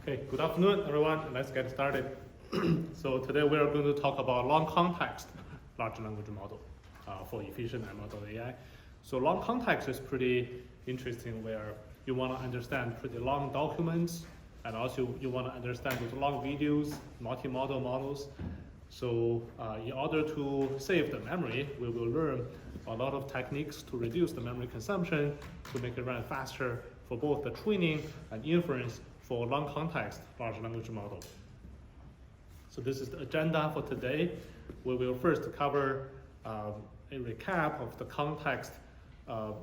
Okay, good afternoon, everyone. Let's get started. So today we are going to talk about long context large language model for EfficientML.ai. So long context is pretty interesting, where you want to understand pretty long documents, and also you want to understand those long videos, multimodal models. So in order to save the memory, we will learn a lot of techniques to reduce the memory consumption, to make it run faster for both the training and inference for long context large language model. So this is the agenda for today. We will first cover a recap of the context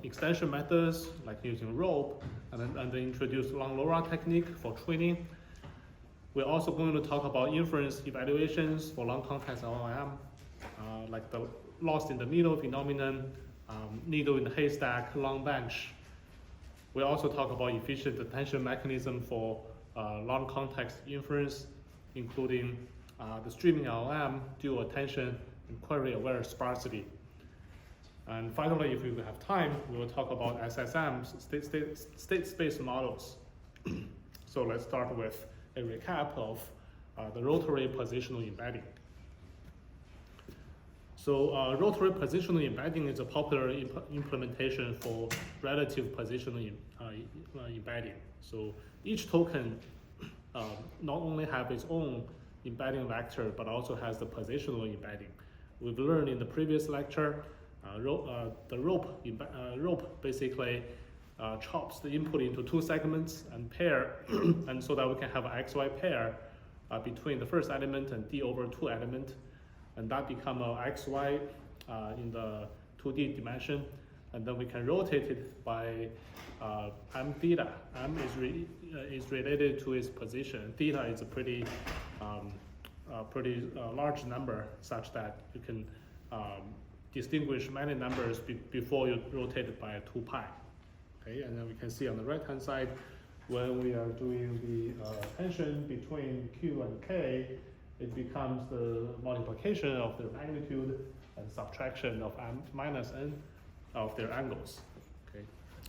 extension methods, like using rope, and then introduce LongLoRA technique for training. We're also going to talk about inference evaluations for long context LLM, like the lost in the middle phenomenon, needle in the haystack, long bench. We also talk about efficient attention mechanism for long context inference, including the StreamingLLM, DuoAttention, and query-aware sparsity. And finally, if we have time, we will talk about SSM's state space models. So let's start with a recap of the Rotary positional embedding. So rotary positional embedding is a popular implementation for relative positional embedding. So each token not only have its own embedding vector, but also has the positional embedding. We've learned in the previous lecture, the rope basically chops the input into two segments and pair, and so that we can have an XY pair between the first element and D over 2 element. And that become a XY in the 2D dimension, and then we can rotate it by m theta. M is related to its position. Theta is a pretty large number, such that you can distinguish many numbers before you rotate it by 2 pi. Okay, and then we can see on the right-hand side, when we are doing the tension between Q and K, it becomes the multiplication of their magnitude and subtraction of m minus n of their angles. Okay,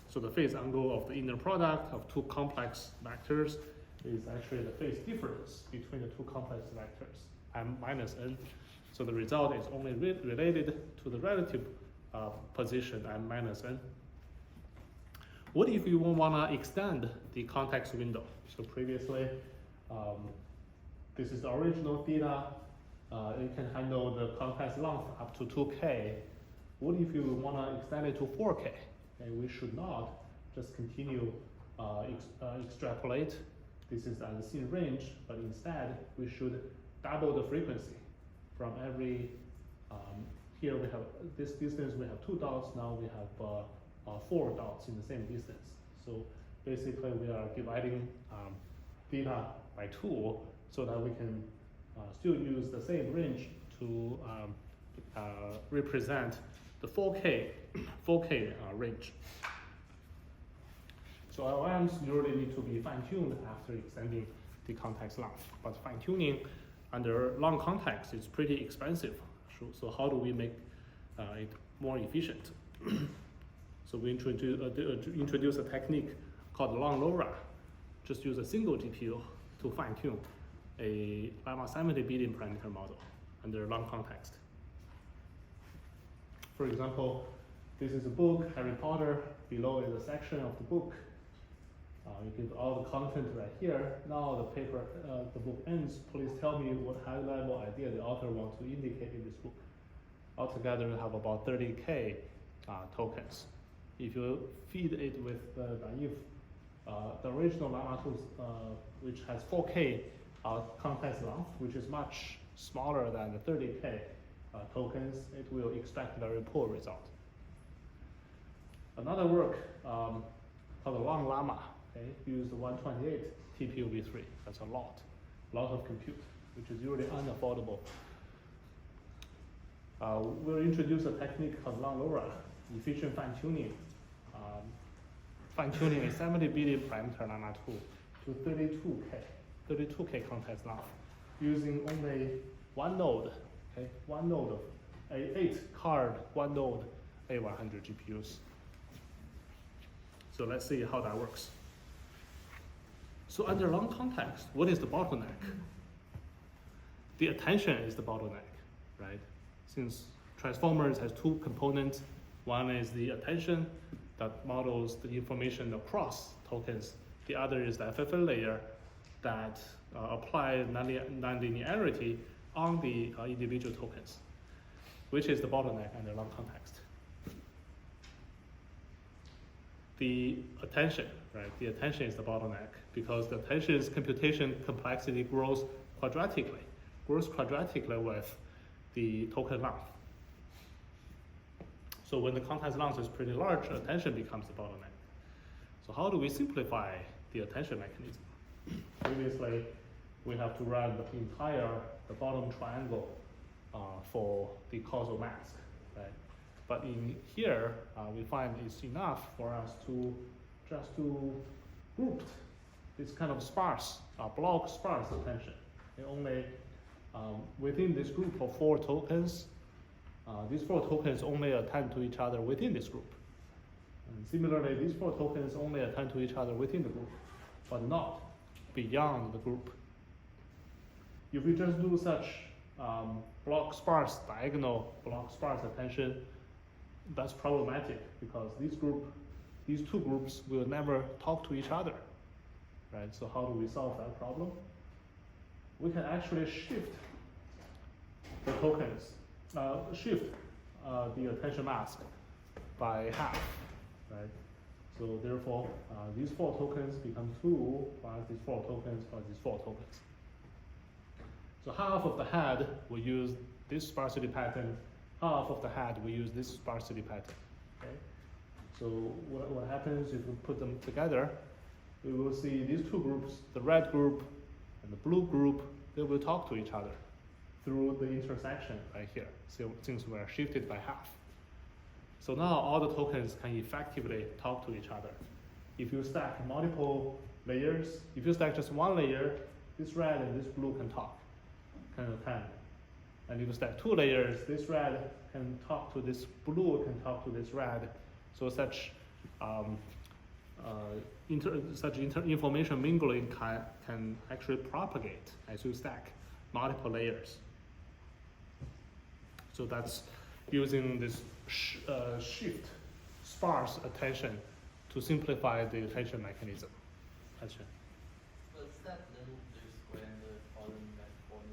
so the phase angle of the inner product of two complex vectors is actually the phase difference between the two complex vectors, m minus n. So the result is only related to the relative position m minus n. What if you want to extend the context window? So previously, this is the original theta. It can handle the context length up to 2K. What if you want to extend it to 4K? Okay, we should not just continue extrapolate. This is the unseen range, but instead we should double the frequency from every. Here we have this distance. We have 2 dots. Now we have 4 dots in the same distance. So basically, we are dividing theta by 2. So that we can still use the same range to represent the 4K range. So LLMs usually need to be fine-tuned after extending the context length. But fine-tuning under long context is pretty expensive. So how do we make it more efficient? So we introduce a technique called LongLoRA. Just use a single GPU to fine-tune a lemma 70 billion parameter model under long context. For example, this is a book, Harry Potter. Below is a section of the book. You give all the content right here. Now the book ends. Please tell me what high-level idea the author wants to indicate in this book. Altogether, we have about 30K tokens. If you feed it with the naive, the original lemma 2, which has 4K context length, which is much smaller than the 30K tokens, it will extract very poor result. Another work called the LongLoRA, okay, used 128 TPU v3. That's a lot of compute, which is usually unaffordable. We'll introduce a technique called LongLoRA, efficient fine-tuning. Fine-tuning a 70 billion parameter lemma 2 to 32K context length, using only one node, okay, one node of 8 card, one node A100 GPUs. So let's see how that works. So under long context, what is the bottleneck? The attention is the bottleneck, right? Since transformers has two components, one is the attention that models the information across tokens. The other is the FFL layer that apply nonlinearity on the individual tokens, which is the bottleneck under long context. The attention, right? The attention is the bottleneck because the attention's computation complexity grows quadratically with the token length. So when the context length is pretty large, attention becomes the bottleneck. So how do we simplify the attention mechanism? Previously, we have to run the bottom triangle for the causal mask, right? But in here, we find it's enough for us to just to group this kind of sparse, block sparse attention. It only within this group of 4 tokens, these 4 tokens only attend to each other within this group. And similarly, these 4 tokens only attend to each other within the group, but not beyond the group. If we just do such block sparse, diagonal block sparse attention, that's problematic because these 2 groups will never talk to each other, right? So how do we solve that problem? We can actually shift the tokens, shift the attention mask by half, right? So therefore, these 4 tokens become 2 plus these 4 tokens plus these 4 tokens. So half of the head we use this sparsity pattern, half of the head we use this sparsity pattern. Okay? So what happens if we put them together, we will see these 2 groups, the red group and the blue group, they will talk to each other through the intersection right here, so since we're shifted by half. So now all the tokens can effectively talk to each other. If you stack multiple layers, if you stack just 1 layer, this red and this blue can talk, can attend. And if you stack 2 layers, this red can talk to this blue, can talk to this red. So such information mingling can actually propagate as you stack multiple layers. So that's using this shift sparse attention to simplify the attention mechanism. Attention. What's that little blue square in the column that formed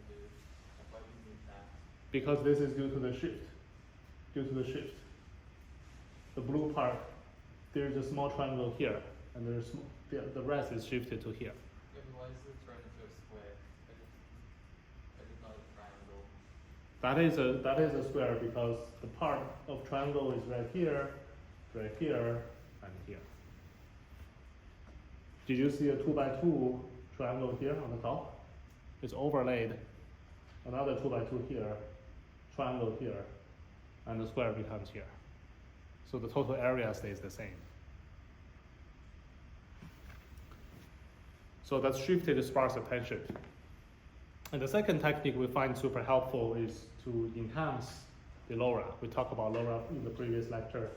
why do you need that? Because this is due to the shift. Due to the shift. The blue part, there's a small triangle here, and there's the rest is shifted to here. Yeah, but why is it turned into a square? Like it's not a triangle. That is a square because the part of triangle is right here, and here. Did you see a 2x2 triangle here on the top? It's overlaid. Another 2x2 here, triangle here, and the square becomes here. So the total area stays the same. So that's shifted sparse attention. And the second technique we find super helpful is to enhance the LoRA. We talked about LoRA in the previous lecture.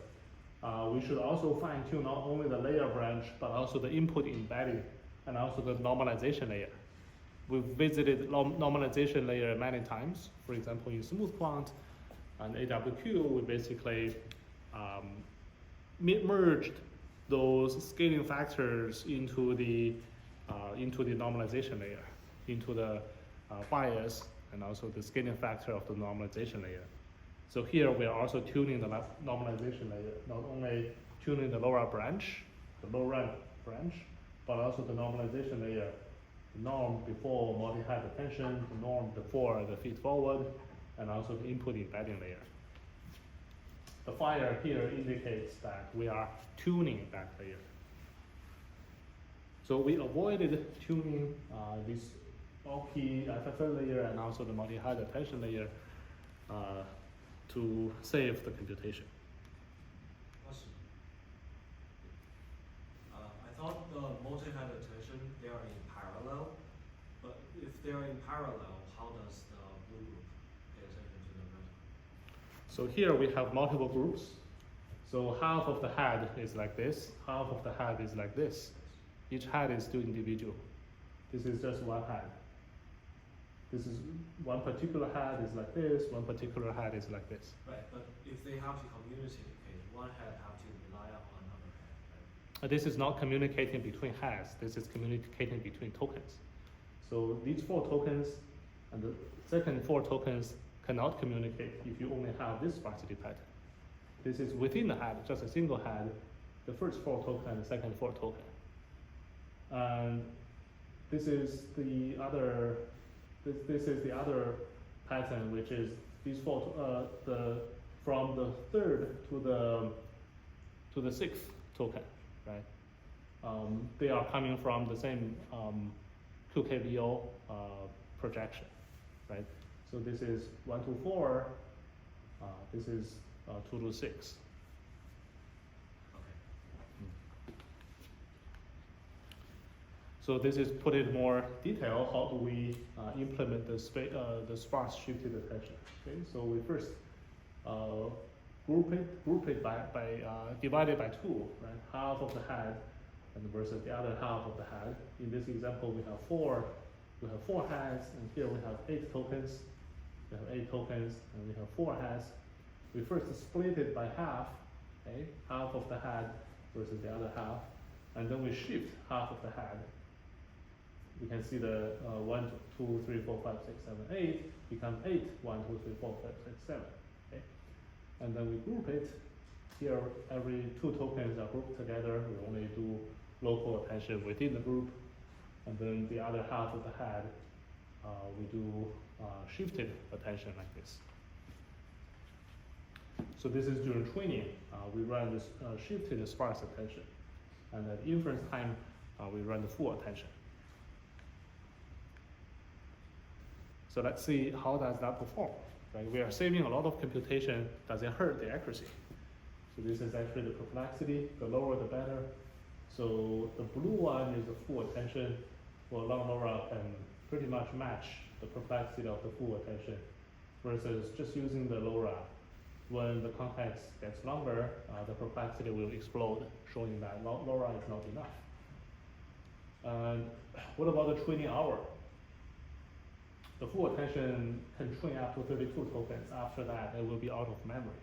We should also fine tune not only the layer branch, but also the input embedding and also the normalization layer. We've visited normalization layer many times. For example, in smooth quant and AWQ, we basically merged those scaling factors into the normalization layer, into the bias and also the scaling factor of the normalization layer. So here we are also tuning the normalization layer, not only tuning the LoRa branch, but also the normalization layer, the norm before multi-head attention, the norm before the feed forward, and also the input embedding layer. The fire here indicates that we are tuning that layer. So we avoided tuning this bulky FFL layer and also the multi-head attention layer to save the computation. Question. I thought the multi-head attention, they are in parallel, but if they are in parallel, how does the blue group pay attention to the red? So here we have multiple groups. So half of the head is like this, half of the head is like this. Each head is still individual. This is just one head. This is one particular head is like this, one particular head is like this. Right, but if they have to communicate, one head have to rely on another head, right? This is not communicating between heads, this is communicating between tokens. So these 4 tokens and the second 4 tokens cannot communicate if you only have this sparsity pattern. This is within the head, just a single head, the first 4 token, the second 4 token. And this is the other, this is the other pattern, which is these 4, from the 3rd to the 6th token, right? They are coming from the same QKBO projection, right? So this is 1 to 4, this is 2 to 6. So this is put in more detail. How do we implement the sparse shifted attention? Okay, so we first group it by divided by 2, right? Half of the head and versus the other half of the head. In this example, we have 4 heads, and here we have 8 tokens. We have 8 tokens, and we have 4 heads. We first split it by half, okay? Half of the head versus the other half, and then we shift half of the head. We can see the 1, 2, 3, 4, 5, 6, 7, 8 become 8, 1, 2, 3, 4, 5, 6, 7. Okay? And then we group it. Here, every 2 tokens are grouped together. We only do local attention within the group. And then the other half of the head, we do shifted attention like this. So this is during training. We run this shifted sparse attention. And at inference time, we run the full attention. So let's see how does that perform. Right? We are saving a lot of computation. Does it hurt the accuracy? So this is actually the perplexity. The lower the better. So the blue one is the full attention. Well, LongLoRA can pretty much match the perplexity of the full attention versus just using the LoRA. When the context gets longer, the perplexity will explode, showing that LoRA is not enough. And what about the training hour? The full attention can train up to 32 tokens. After that, it will be out of memory.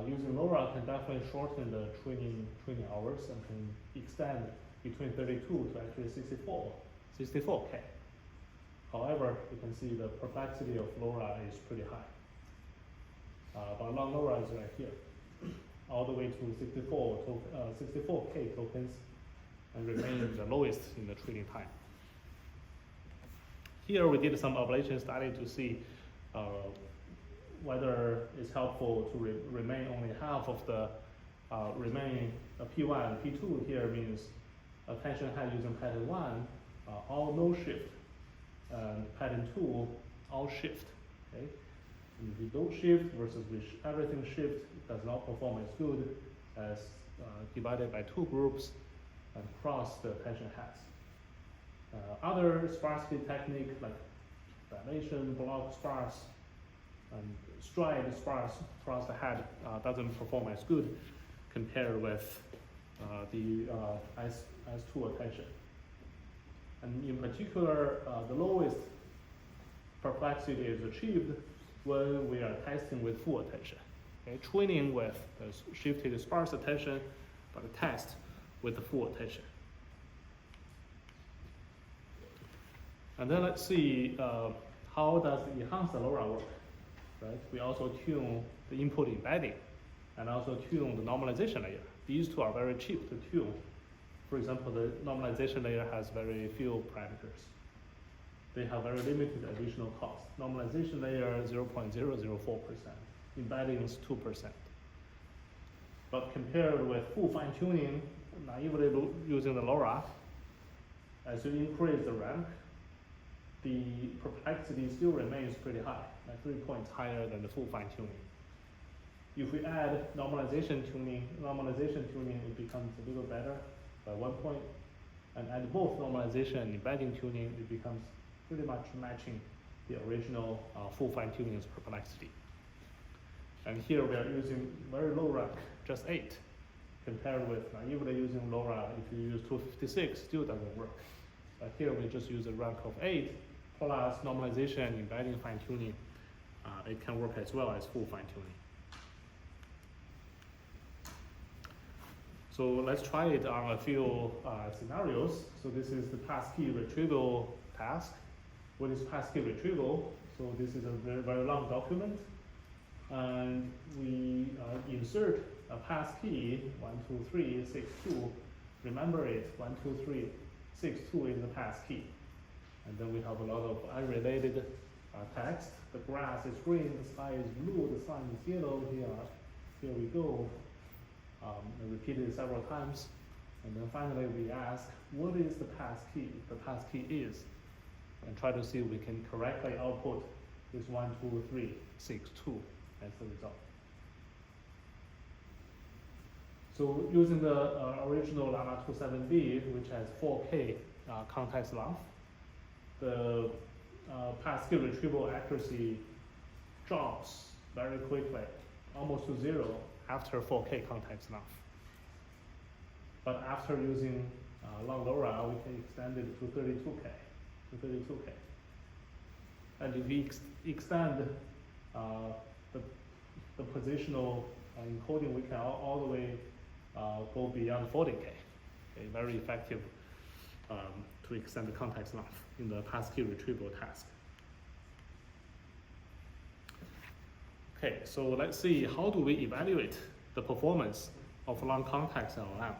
Using LoRA can definitely shorten the training hours and can extend between 32 to actually 64K. However, you can see the perplexity of LoRA is pretty high. But LongLoRA is right here, all the way to 64K tokens, and remain the lowest in the training time. Here we did some ablation study to see whether it's helpful to remain only half of the remaining P1 and P2. Here means attention head using pattern 1, all no shift, and pattern 2, all shift. Okay? And if you don't shift versus everything shift, it does not perform as good as divided by 2 groups and cross the attention heads. Other sparsity technique like dilation, block sparse, and stride sparse across the head doesn't perform as good compared with the S2 attention. And in particular, the lowest perplexity is achieved when we are testing with full attention. Okay? Training with the shifted sparse attention, but the test with the full attention. And then let's see how does the enhanced LoRA work, right? We also tune the input embedding and also tune the normalization layer. These 2 are very cheap to tune. For example, the normalization layer has very few parameters. They have very limited additional cost. Normalization layer 0.004%, embedding is 2%. But compared with full fine tuning, naively using the LoRA, as you increase the rank, the perplexity still remains pretty high, like 3 points higher than the full fine tuning. If we add normalization tuning, it becomes a little better by 1 point. And add both normalization and embedding tuning, it becomes pretty much matching the original full fine tuning's perplexity. And here we are using very low rank, just 8. compared with even using LoRA, if you use 256, still doesn't work. But here we just use a rank of 8 plus normalization, embedding, fine-tuning. It can work as well as full fine-tuning. So let's try it on a few scenarios. So this is the passkey retrieval task. What is passkey retrieval? So this is a very, very long document. And we insert a passkey 12362. Remember it, 12362 is the passkey. And then we have a lot of unrelated text. The grass is green, the sky is blue, the sun is yellow. Here we go. Repeat it several times. And then finally we ask, what is the passkey? The passkey is. And try to see if we can correctly output this 12362 as the result. So using the original Llama 27B, which has 4K context length, the passkey retrieval accuracy drops very quickly, almost to 0 after 4K context length. But after using LongLoRA, we can extend it to 32K. And if we extend the positional encoding, we can all the way go beyond 40K. Okay, very effective to extend the context length in the passkey retrieval task. Okay, so let's see, how do we evaluate the performance of long context LLM?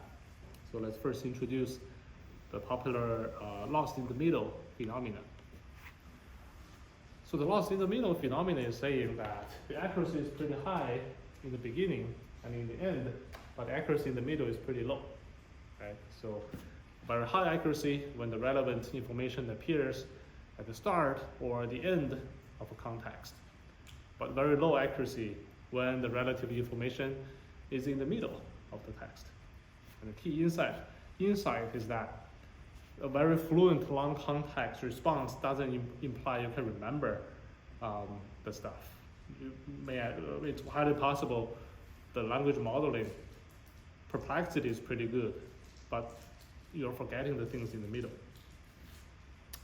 So let's first introduce the popular lost in the middle phenomenon. So the lost in the middle phenomenon is saying that the accuracy is pretty high in the beginning and in the end, but the accuracy in the middle is pretty low, right? So very high accuracy when the relevant information appears at the start or the end of a context, but very low accuracy when the relative information is in the middle of the text. And the key insight is that a very fluent long context response doesn't imply you can remember the stuff. It's highly possible the language modeling perplexity is pretty good, but you're forgetting the things in the middle.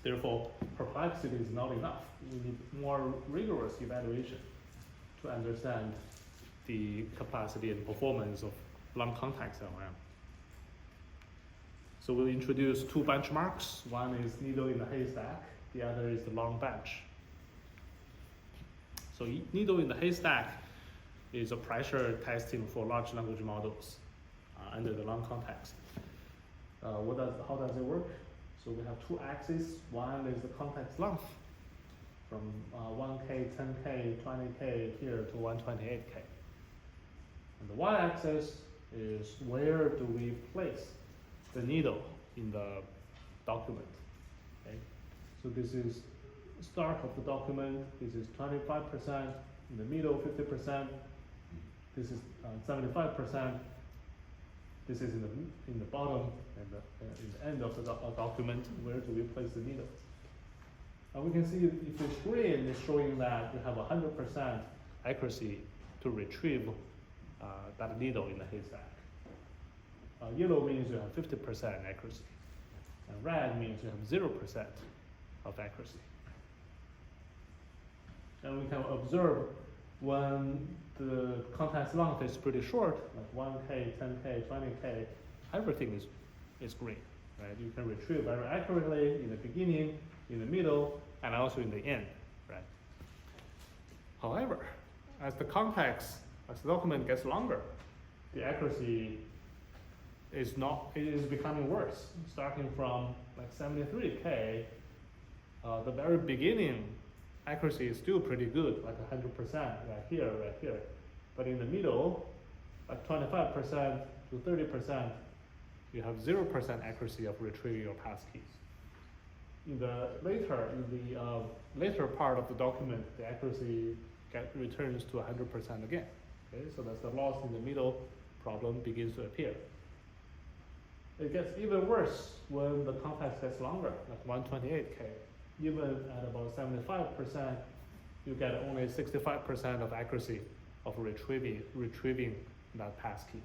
Therefore, perplexity is not enough. We need more rigorous evaluation to understand the capacity and performance of long context LLM. So we'll introduce two benchmarks. One is needle in the haystack, the other is the long bench. So needle in the haystack is a pressure testing for large language models under the long context. How does it work? So we have two axes. One is the context length from 1K, 10K, 20K here to 128K. And the y-axis is where do we place the needle in the document. Okay? So this is start of the document. This is 25%, in the middle 50%. This is 75%. This is in the bottom and in the end of the document. Where do we place the needle? And we can see if it's green, it's showing that you have 100% accuracy to retrieve that needle in the haystack. Yellow means you have 50% accuracy, and red means you have 0% of accuracy. And we can observe when the context length is pretty short, like 1K, 10K, 20K, everything is green, right? You can retrieve very accurately in the beginning, in the middle, and also in the end, right? However, as the document gets longer, the accuracy is becoming worse. Starting from like 73K, the very beginning accuracy is still pretty good, like 100%, right here. But in the middle, like 25% to 30%, you have 0% accuracy of retrieving your passkeys. In the later part of the document, the accuracy returns to 100% again. Okay, so that's the loss in the middle problem begins to appear. It gets even worse when the context gets longer, like 128K. Even at about 75%, you get only 65% of accuracy of retrieving that passkey.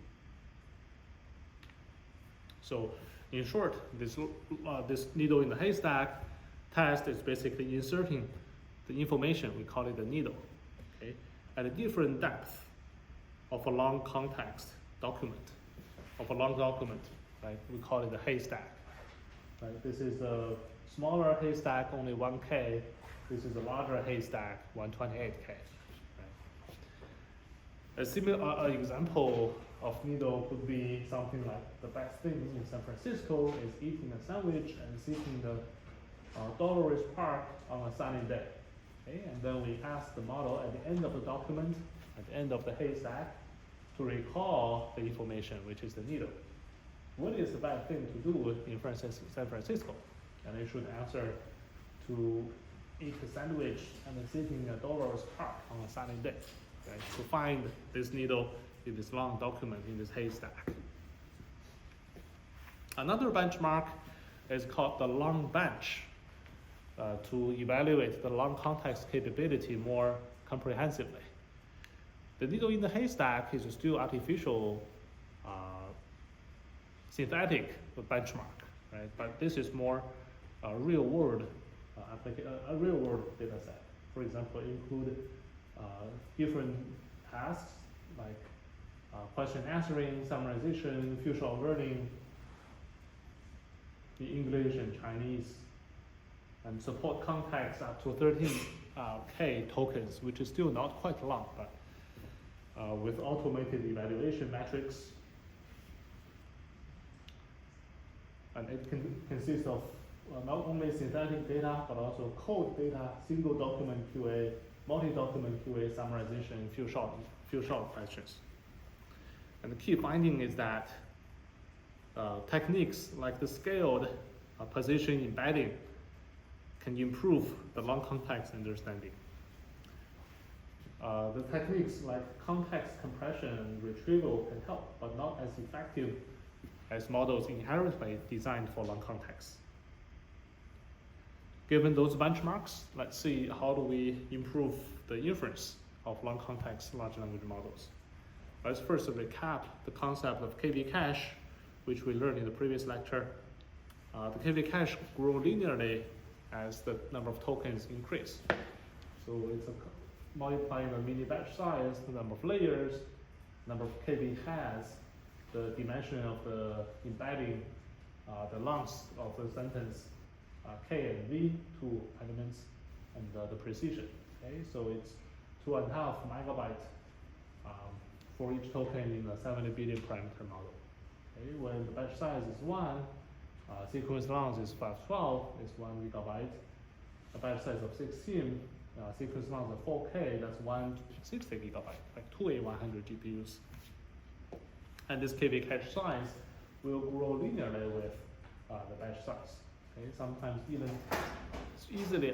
So in short, this needle in the haystack test is basically inserting the information, we call it the needle, okay, at a different depth of a long context document, right? We call it the haystack. Right? This is a smaller haystack, only 1K. This is a larger haystack, 128K. Right? A similar example of needle could be something like the best thing in San Francisco is eating a sandwich and sitting the Dolores Park on a sunny day. Okay? And then we ask the model at the end of the document, at the end of the haystack, to recall the information, which is the needle. What is the bad thing to do in San Francisco? And it should answer to eat a sandwich and sitting in a Dolores Park on a sunny day. Okay? To find this needle in this long document in this haystack. Another benchmark is called the long bench to evaluate the long context capability more comprehensively. The needle in the haystack is still artificial synthetic benchmark, right? But this is more real world data set. For example, include different tasks like question answering, summarization, future learning in English and Chinese, and support context up to 13K tokens, which is still not quite long, but with automated evaluation metrics. And it consists of not only synthetic data, but also code data, single document QA, multi-document QA, summarization, and few short questions. And the key finding is that techniques like the scaled position embedding can improve the long context understanding. The techniques like context compression and retrieval can help, but not as effective as models inherently designed for long context. Given those benchmarks, let's see how do we improve the inference of long context large language models. Let's first recap the concept of KV cache, which we learned in the previous lecture. The KV cache grows linearly as the number of tokens increase. So it's multiplying the mini batch size, the number of layers, number of KV has, the dimension of the embedding, the length of the sentence, K and V, 2 elements, and the precision. Okay, so it's 2.5 megabytes for each token in a 70 billion parameter model. Okay, when the batch size is 1, sequence length is 512, is 1 gigabyte. A batch size of 16, sequence length of 4K, that's 160 gigabyte, like 2 A100 GPUs. And this KV cache size will grow linearly with the batch size. Okay, sometimes even easily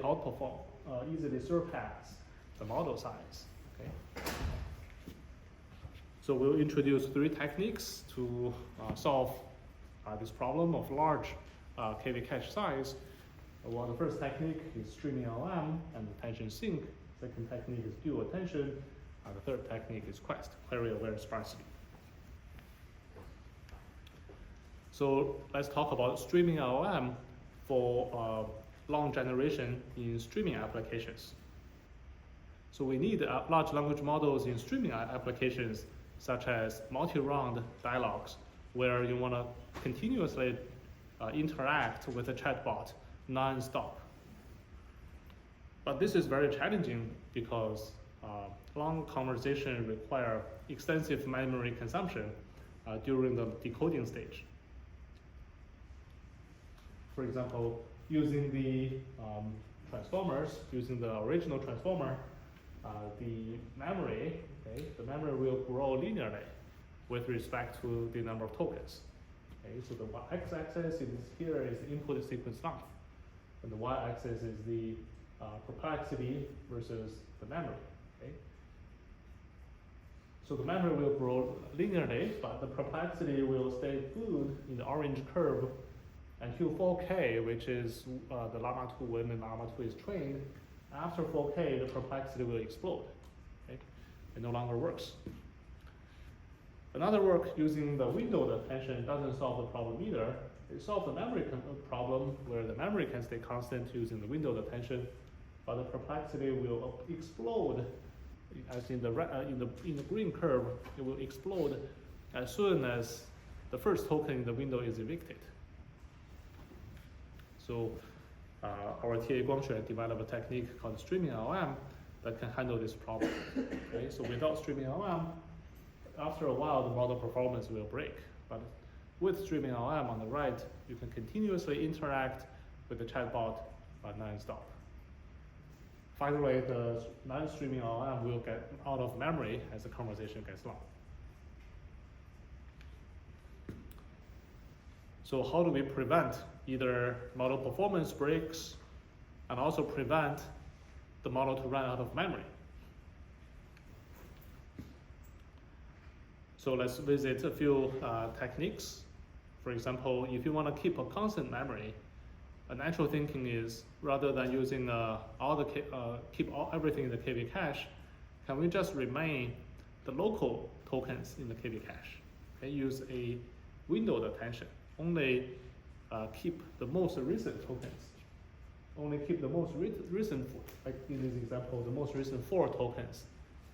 surpass the model size. Okay. So we'll introduce 3 techniques to solve this problem of large KV cache size. Well, the first technique is StreamingLLM and attention sync. Second technique is DuoAttention. The third technique is Quest, query-aware sparsity. So let's talk about StreamingLLM for long generation in streaming applications. So we need large language models in streaming applications, such as multi-round dialogues, where you want to continuously interact with a chatbot non-stop. But this is very challenging because long conversations require extensive memory consumption during the decoding stage. For example, using the transformers, using the original transformer, the memory will grow linearly with respect to the number of tokens. Okay, so the x-axis here is the input sequence length, and the y-axis is the perplexity versus the memory. Okay? So the memory will grow linearly, but the perplexity will stay good in the orange curve until 4K, which is the Llama 2, when the Llama 2 is trained. After 4K, the perplexity will explode. Okay? It no longer works. Another work using the windowed attention doesn't solve the problem either. It solves the memory problem where the memory can stay constant using the windowed attention, but the perplexity will explode. As in the green curve, it will explode as soon as the first token in the window is evicted. So our TA Guangxuan developed a technique called StreamingLLM that can handle this problem. Okay? So without StreamingLLM, after a while, the model performance will break. But with StreamingLLM on the right, you can continuously interact with the chatbot non-stop. Finally, the non-StreamingLLM will get out of memory as the conversation gets long. So how do we prevent either model performance breaks and also prevent the model to run out of memory? So let's visit a few techniques. For example, if you want to keep a constant memory, a natural thinking is rather than using everything in the KV cache, can we just remain the local tokens in the KV cache? Okay, use a windowed attention. Only keep the most recent tokens. Only keep the most recent, like in this example, the most recent 4 tokens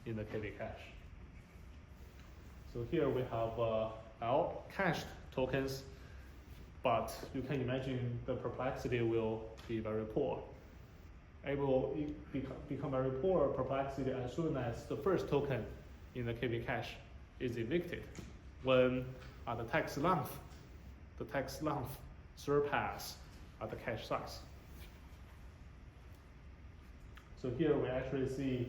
in the KV cache. So here we have our cached tokens, but you can imagine the perplexity will be very poor. It will become very poor perplexity as soon as the first token in the KV cache is evicted, when the text length surpass the cache size. So here we actually see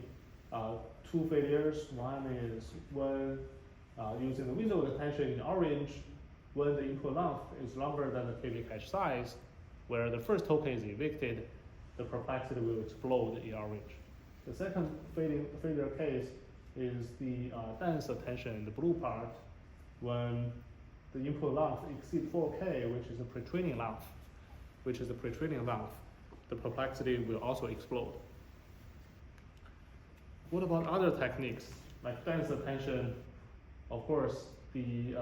2 failures. One is when using the windowed attention in orange, when the input length is longer than the KV cache size, where the first token is evicted, the perplexity will explode in orange. The second failure case is the dense attention in the blue part, when the input length exceeds 4K, which is the pre-training length, the perplexity will also explode. What about other techniques like dense attention? Of course, the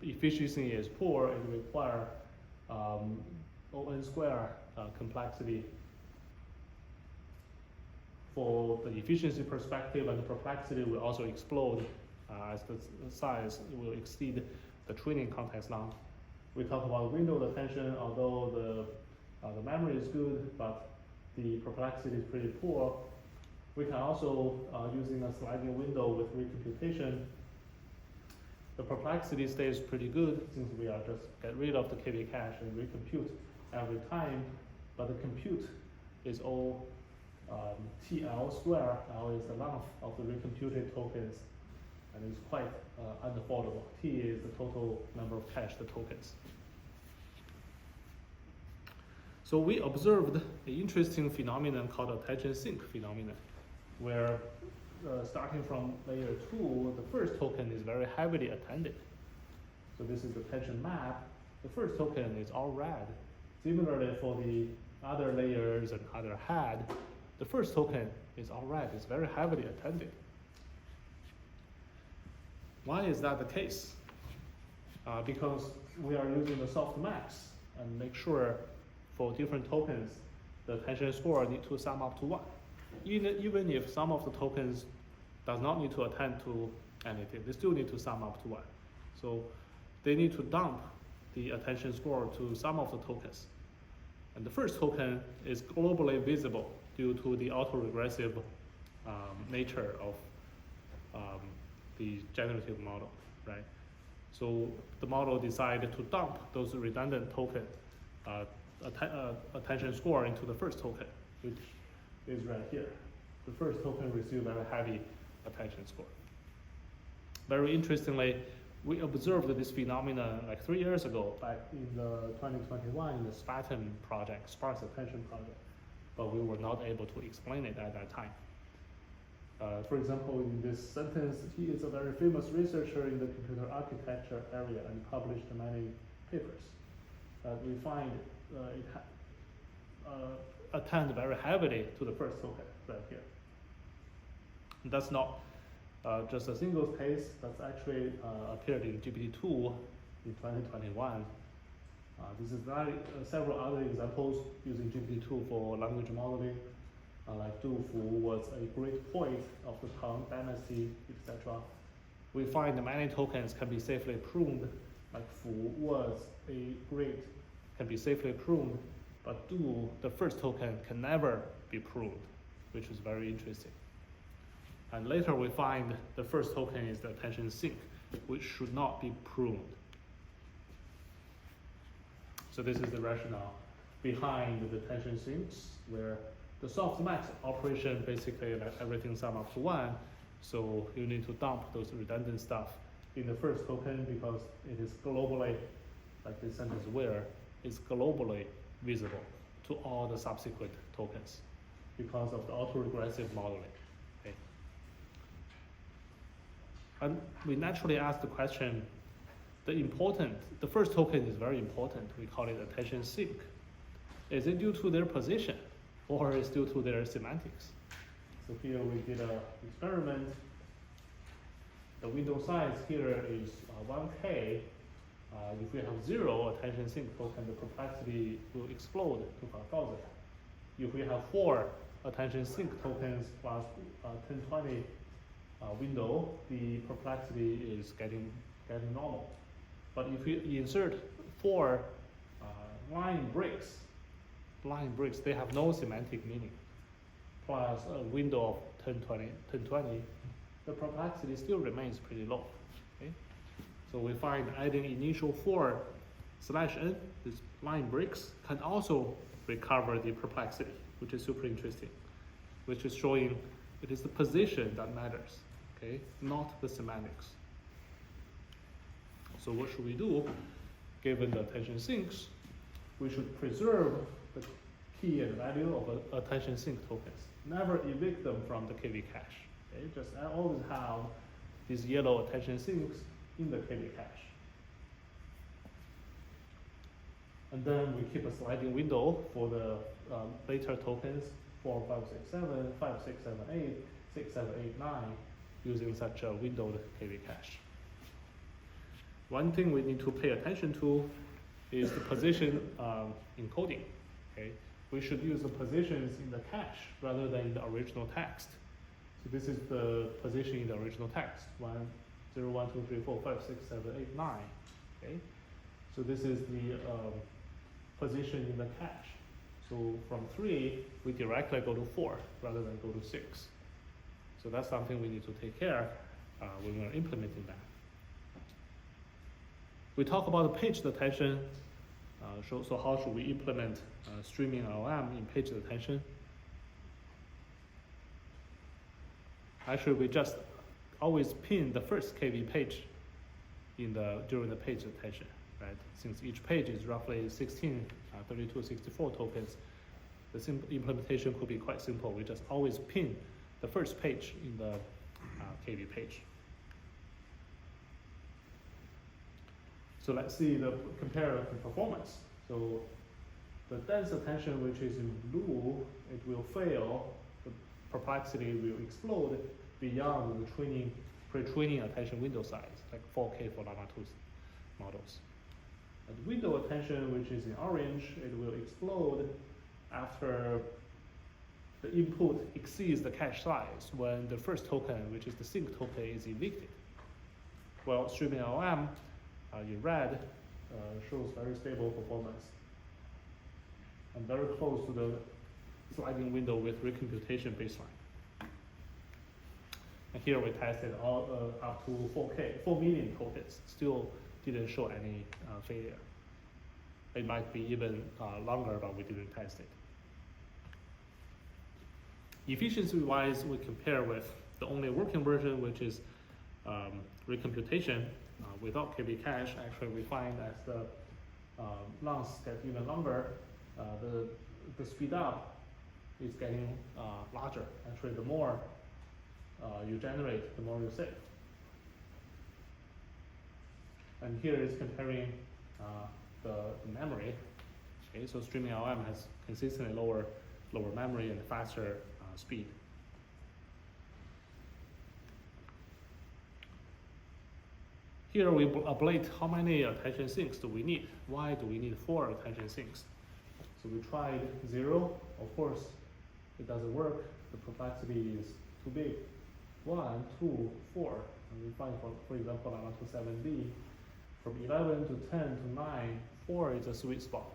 efficiency is poor. It requires ON square complexity for the efficiency perspective, and the perplexity will also explode as the size will exceed the training context length. We talk about windowed attention, although the memory is good, but the perplexity is pretty poor. We can also, using a sliding window with recomputation, the perplexity stays pretty good since we are just get rid of the KV cache and recompute every time, but the compute is all TL square. L is the length of the recomputed tokens, and it's quite unaffordable. T is the total number of cached tokens. So we observed an interesting phenomenon called attention sink phenomenon, where starting from layer 2, the first token is very heavily attended. So this is the attention map. The first token is all red. Similarly, for the other layers and other head, the first token is all red. It's very heavily attended. Why is that the case? Because we are using the softmax and make sure for different tokens, the attention score need to sum up to 1. Even if some of the tokens does not need to attend to anything, they still need to sum up to 1. So they need to dump the attention score to some of the tokens. And the first token is globally visible due to the autoregressive nature of the generative model, right? So the model decided to dump those redundant token attention score into the first token, which is right here. The first token received very heavy attention score. Very interestingly, we observed this phenomenon like 3 years ago, back in the 2021 in the SPATM project, sparse attention project, but we were not able to explain it at that time. For example, in this sentence, he is a very famous researcher in the computer architecture area and published many papers. We find it attend very heavily to the first token right here. And that's not just a single case that's actually appeared in GPT-2 in 2021. This is several other examples using GPT-2 for language modeling, like Du Fu was a great poet of the Tang Dynasty, etc. We find many tokens can be safely pruned, like Fu was can be safely pruned, but Du, the first token, can never be pruned, which is very interesting. And later we find the first token is the attention sink, which should not be pruned. So this is the rationale behind the attention sinks, where the softmax operation basically let everything sum up to 1. So you need to dump those redundant stuff in the first token because it is globally, like this sentence where, is globally visible to all the subsequent tokens because of the autoregressive modeling. Okay. And we naturally ask the question, the first token is very important. We call it attention sink. Is it due to their position or is it due to their semantics? So here we did an experiment. The window size here is 1K. If we have 0 attention sink token, the perplexity will explode to 5,000. If we have 4 attention sink tokens plus 1020 window, the perplexity is getting normal. But if we insert 4 line breaks, they have no semantic meaning, plus a window of 1020, the perplexity still remains pretty low. Okay? So we find adding initial 4/n, these line breaks, can also recover the perplexity, which is super interesting, which is showing it is the position that matters, okay, not the semantics. So what should we do? Given the attention sinks, we should preserve the key and value of attention sink tokens. Never evict them from the KV cache. Okay? Just always have these yellow attention sinks in the KV cache. And then we keep a sliding window for the later tokens 4, 5, 6, 7, 5, 6, 7, 8, 6, 7, 8, 9, using such a windowed KV cache. One thing we need to pay attention to is the position encoding. Okay? We should use the positions in the cache rather than in the original text. So this is the position in the original text, 1, 0, 1, 2, 3, 4, 5, 6, 7, 8, 9. Okay? So this is the position in the cache. So from 3, we directly go to 4 rather than go to 6. So that's something we need to take care when we're implementing that. We talk about the paged attention. So how should we implement StreamingLLM in paged attention? Actually, we just always pin the first KV page during the paged attention, right? Since each page is roughly 16, 32, 64 tokens, the implementation could be quite simple. We just always pin the first page in the KV page. So let's see compare the performance. So the dense attention, which is in blue, it will fail. The perplexity will explode beyond the pre-training attention window size, like 4K for Llama 2 models. And window attention, which is in orange, it will explode after the input exceeds the cache size when the first token, which is the sink token, is evicted. Well, StreamingLLM in red shows very stable performance and very close to the sliding window with recomputation baseline. And here we tested all up to 4 million tokens, still didn't show any failure. It might be even longer, but we didn't test it. Efficiency-wise, we compare with the only working version, which is recomputation without KV cache. Actually, we find as the lengths get even longer, the speed up is getting larger. Actually, the more you generate, the more you save. And here is comparing the memory. Okay, so StreamingLLM has consistently lower memory and faster speed. here we ablate how many attention sinks do we need. Why do we need 4 attention sinks? So we tried 0, of course it doesn't work, the complexity is too big. 1, 2, 4, and we find for example 1 to 7D, from 11 to 10 to 9, 4 is a sweet spot.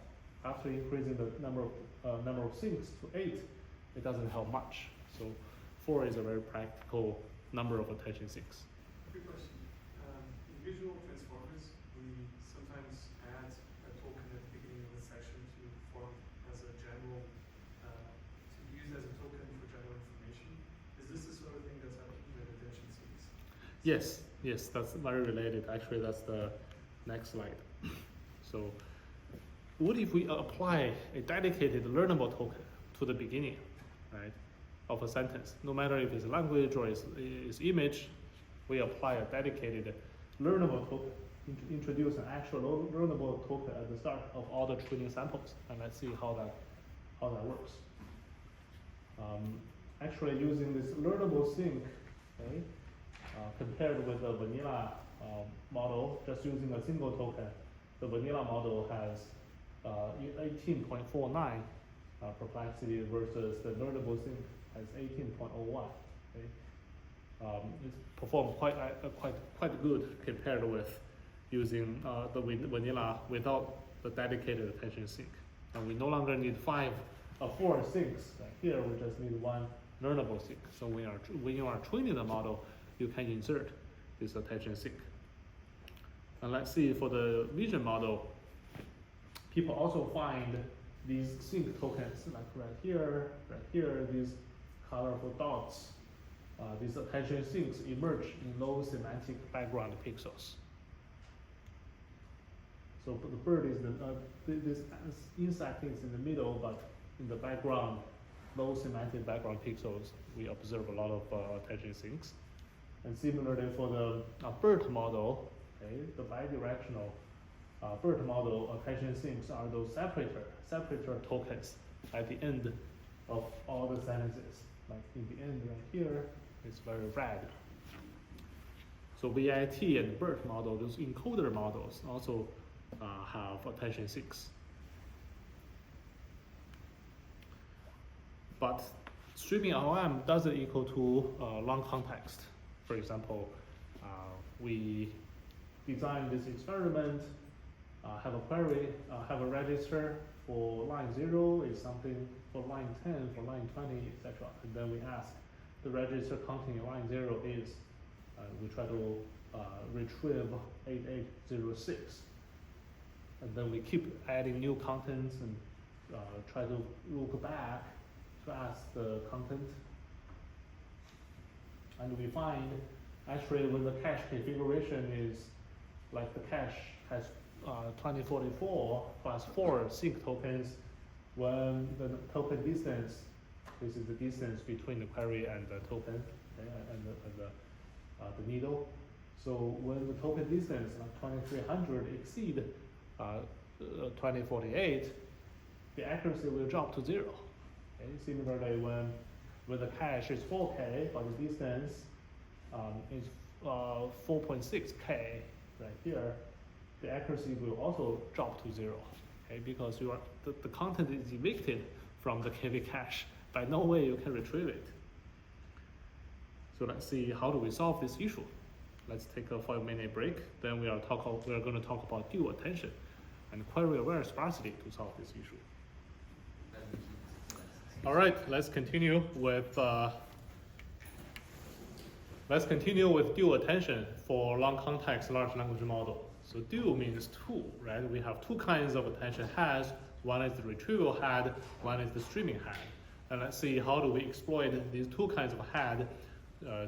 After increasing the number of sinks to 8, it doesn't help much. So 4 is a very practical number of attention sinks. Quick question. In visual transformers, we sometimes add a token at the beginning of a section to form as a general, to use as a token for general information. Is this the sort of thing that's happening with attention sinks? Yes, that's very related. Actually, that's the next slide. So what if we apply a dedicated learnable token to the beginning, right, of a sentence? No matter if it's language or it's image, we apply a dedicated learnable token, introduce an actual learnable token at the start of all the training samples, and let's see how that works. Actually, using this learnable sync, okay, compared with the vanilla model, just using a single token, the vanilla model has 18.49 perplexity versus the learnable sync has 18.01. Okay? It's performed quite good compared with using the vanilla without the dedicated attention sync. And we no longer need 4 syncs. Like here, we just need 1 learnable sync. So when you are training the model, you can insert this attention sync. And let's see, for the vision model, people also find these sync tokens, like right here, these colorful dots. These attention sinks emerge in low semantic background pixels. So the bird is this insect is in the middle, but in the background, low semantic background pixels, we observe a lot of attention sinks. And similarly for the BERT model, okay, the bidirectional BERT model attention sinks are those separator tokens at the end of all the sentences. Like in the end right here, it's very red. So VIT and BERT model, those encoder models also have attention sinks. But StreamingLLM doesn't equal to long context. For example, we designed this experiment, have a query, have a register for line 0 is something, for line 10, for line 20, etc. And then we ask the register containing line 0 is, we try to retrieve 8806. And then we keep adding new contents and try to look back to ask the content. And we find actually when the cache configuration is like the cache has 2044 plus 4 sync tokens, when the token distance, this is the distance between the query and the token, okay, and the needle. So when the token distance like 2300 exceed 2048, the accuracy will drop to 0. Okay? Similarly, when the cache is 4K, but the distance is 4.6K right here, the accuracy will also drop to 0. Okay? Because the content is evicted from the KV cache. By no way you can retrieve it. So let's see, how do we solve this issue? Let's take a 5-minute break. Then we are going to talk about DuoAttention and query-aware sparsity to solve this issue. All right, let's continue with DuoAttention for long context large language model. So Duo means two, right? We have two kinds of attention heads. One is the retrieval head, one is the streaming head. And let's see how do we exploit these two kinds of head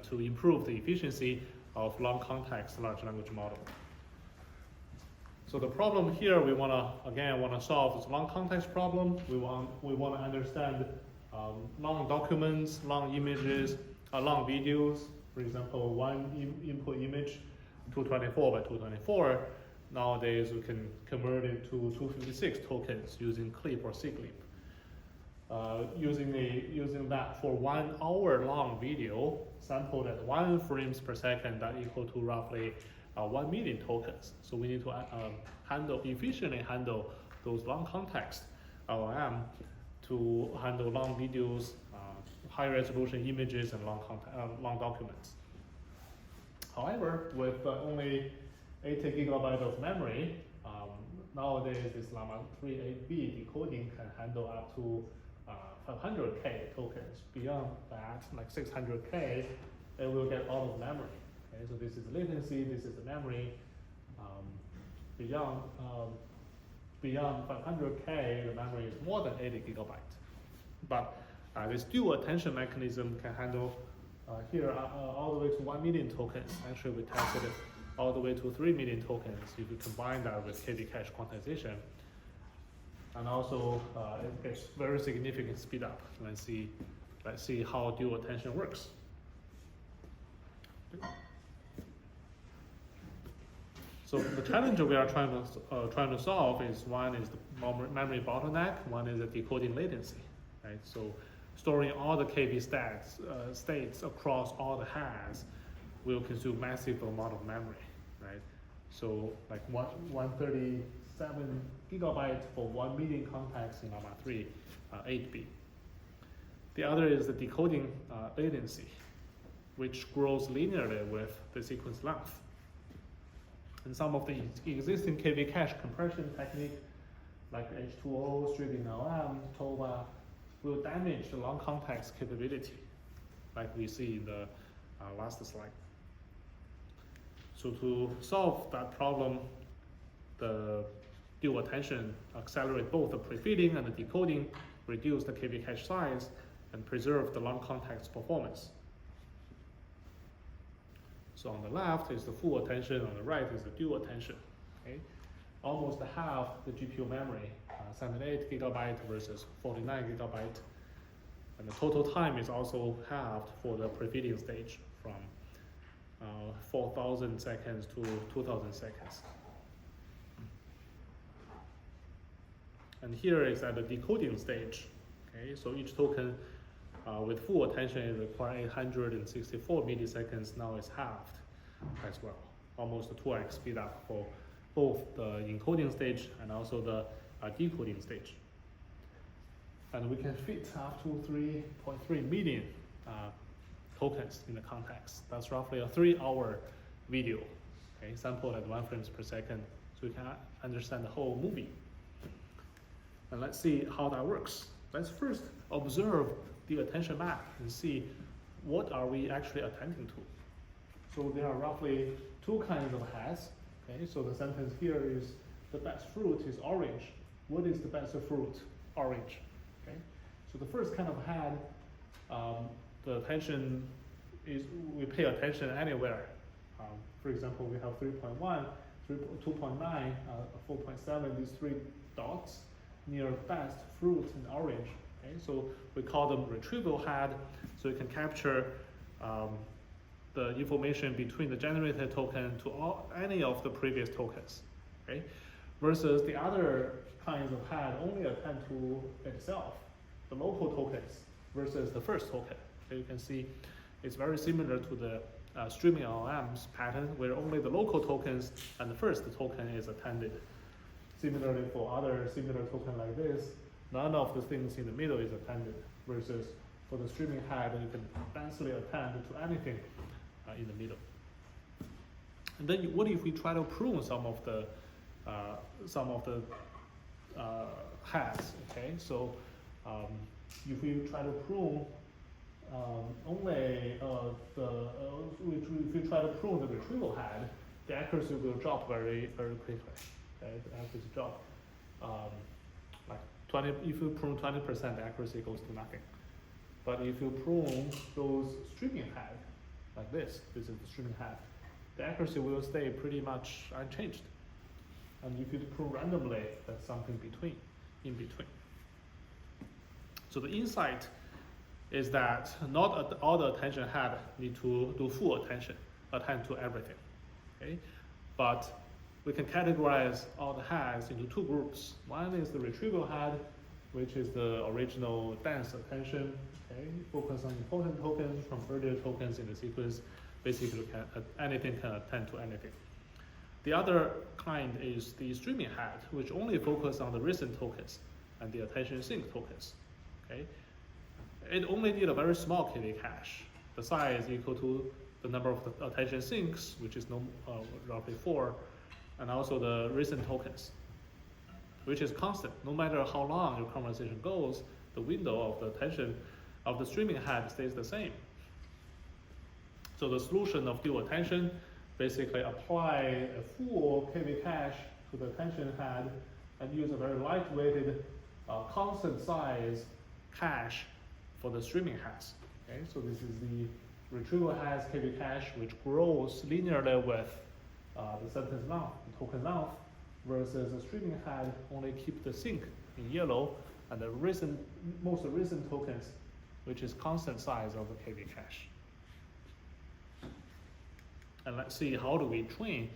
to improve the efficiency of long context large language model. So the problem here we want to solve this long context problem. We want to understand long documents, long images, long videos. For example, one input image, 224 by 224. Nowadays we can convert it to 256 tokens using clip or clip. Using that for 1 hour long video sampled at 1 frames per second, that equal to roughly 1 million tokens. So we need to efficiently handle those long context LLM to handle long videos, high resolution images, and long documents. However, with only 80 gigabytes of memory, nowadays this Llama 3 8B decoding can handle up to 500K tokens. Beyond that, like 600K, it will get all of memory. Okay, so this is latency, this is the memory. Beyond 500K, the memory is more than 80 gigabytes. But this DuoAttention mechanism can handle here all the way to 1 million tokens. Actually, we tested it all the way to 3 million tokens if you combine that with KV cache quantization. And also, it gets very significant speed up. Let's see how DuoAttention works. So the challenge we are trying to solve is one is the memory bottleneck, one is the decoding latency, right? So storing all the KV states across all the heads will consume massive amount of memory, right? So like 137 gigabytes for 1 million contacts in Llama 3 8B. The other is the decoding latency, which grows linearly with the sequence length. And some of the existing KV cache compression technique, like H2O, StreamingLLM, TOVA, will damage the long context capability, like we see in the last slide. So to solve that problem, the DuoAttention accelerate both the pre-feeding and the decoding, reduce the KV cache size, and preserve the long context performance. So on the left is the full attention, on the right is the DuoAttention. Okay? Almost half the GPU memory, 78 gigabyte versus 49 gigabyte. And the total time is also halved for the pre-feeding stage from 4,000 seconds to 2,000 seconds. And here is at the decoding stage. Okay, so each token with full attention is required 864 milliseconds. Now it's halved as well, almost 2x speed up for both the encoding stage and also the decoding stage. And we can fit up to 3.3 million tokens in the context. That's roughly a 3-hour video, okay, sampled at 1 frames per second, so we can understand the whole movie. And let's see how that works. Let's first observe the attention map and see what are we actually attending to. So there are roughly 2 kinds of heads. Okay, so the sentence here is the best fruit is orange. What is the best fruit? Orange. Okay, so the first kind of head, the attention is we pay attention anywhere. For example, we have 3.1, 2.9, 4.7. These 3 dots near best fruit and orange. Okay, so we call them retrieval head. So you can capture the information between the generated token to any of the previous tokens. Okay, versus the other kinds of head only attend to itself, the local tokens versus the first token. So you can see it's very similar to the StreamingLLM's pattern, where only the local tokens and the first token is attended. Similarly, for other similar token like this, none of the things in the middle is attended, versus for the streaming head, you can densely attend to anything in the middle. And then what if we try to prune some of the heads? Okay, so if we try to prune if you try to prune the retrieval head, the accuracy will drop very, very quickly. Okay, the accuracy drop. Like 20, if you prune 20%, the accuracy goes to nothing. But if you prune those streaming head, like this is the streaming head, the accuracy will stay pretty much unchanged. And if you prune randomly, that's something in between. So the insight is that not all the attention head need to do full attention, attend to everything. Okay, but we can categorize all the heads into 2 groups. One is the retrieval head, which is the original dense attention. Okay, focus on important tokens from earlier tokens in the sequence. Basically, anything can attend to anything. The other kind is the streaming head, which only focus on the recent tokens and the attention sync tokens. Okay, it only need a very small KV cache. The size equal to the number of the attention syncs, which is roughly 4, and also the recent tokens, which is constant. No matter how long your conversation goes, the window of the attention of the streaming head stays the same. So the solution of DuoAttention basically apply a full KV cache to the attention head and use a very lightweighted, constant size cache for the streaming heads. Okay, so this is the retrieval heads KV cache, which grows linearly with the sentence length, the token length, versus the streaming head only keep the sync in yellow and the most recent tokens, which is constant size of the KV cache. And let's see how do we train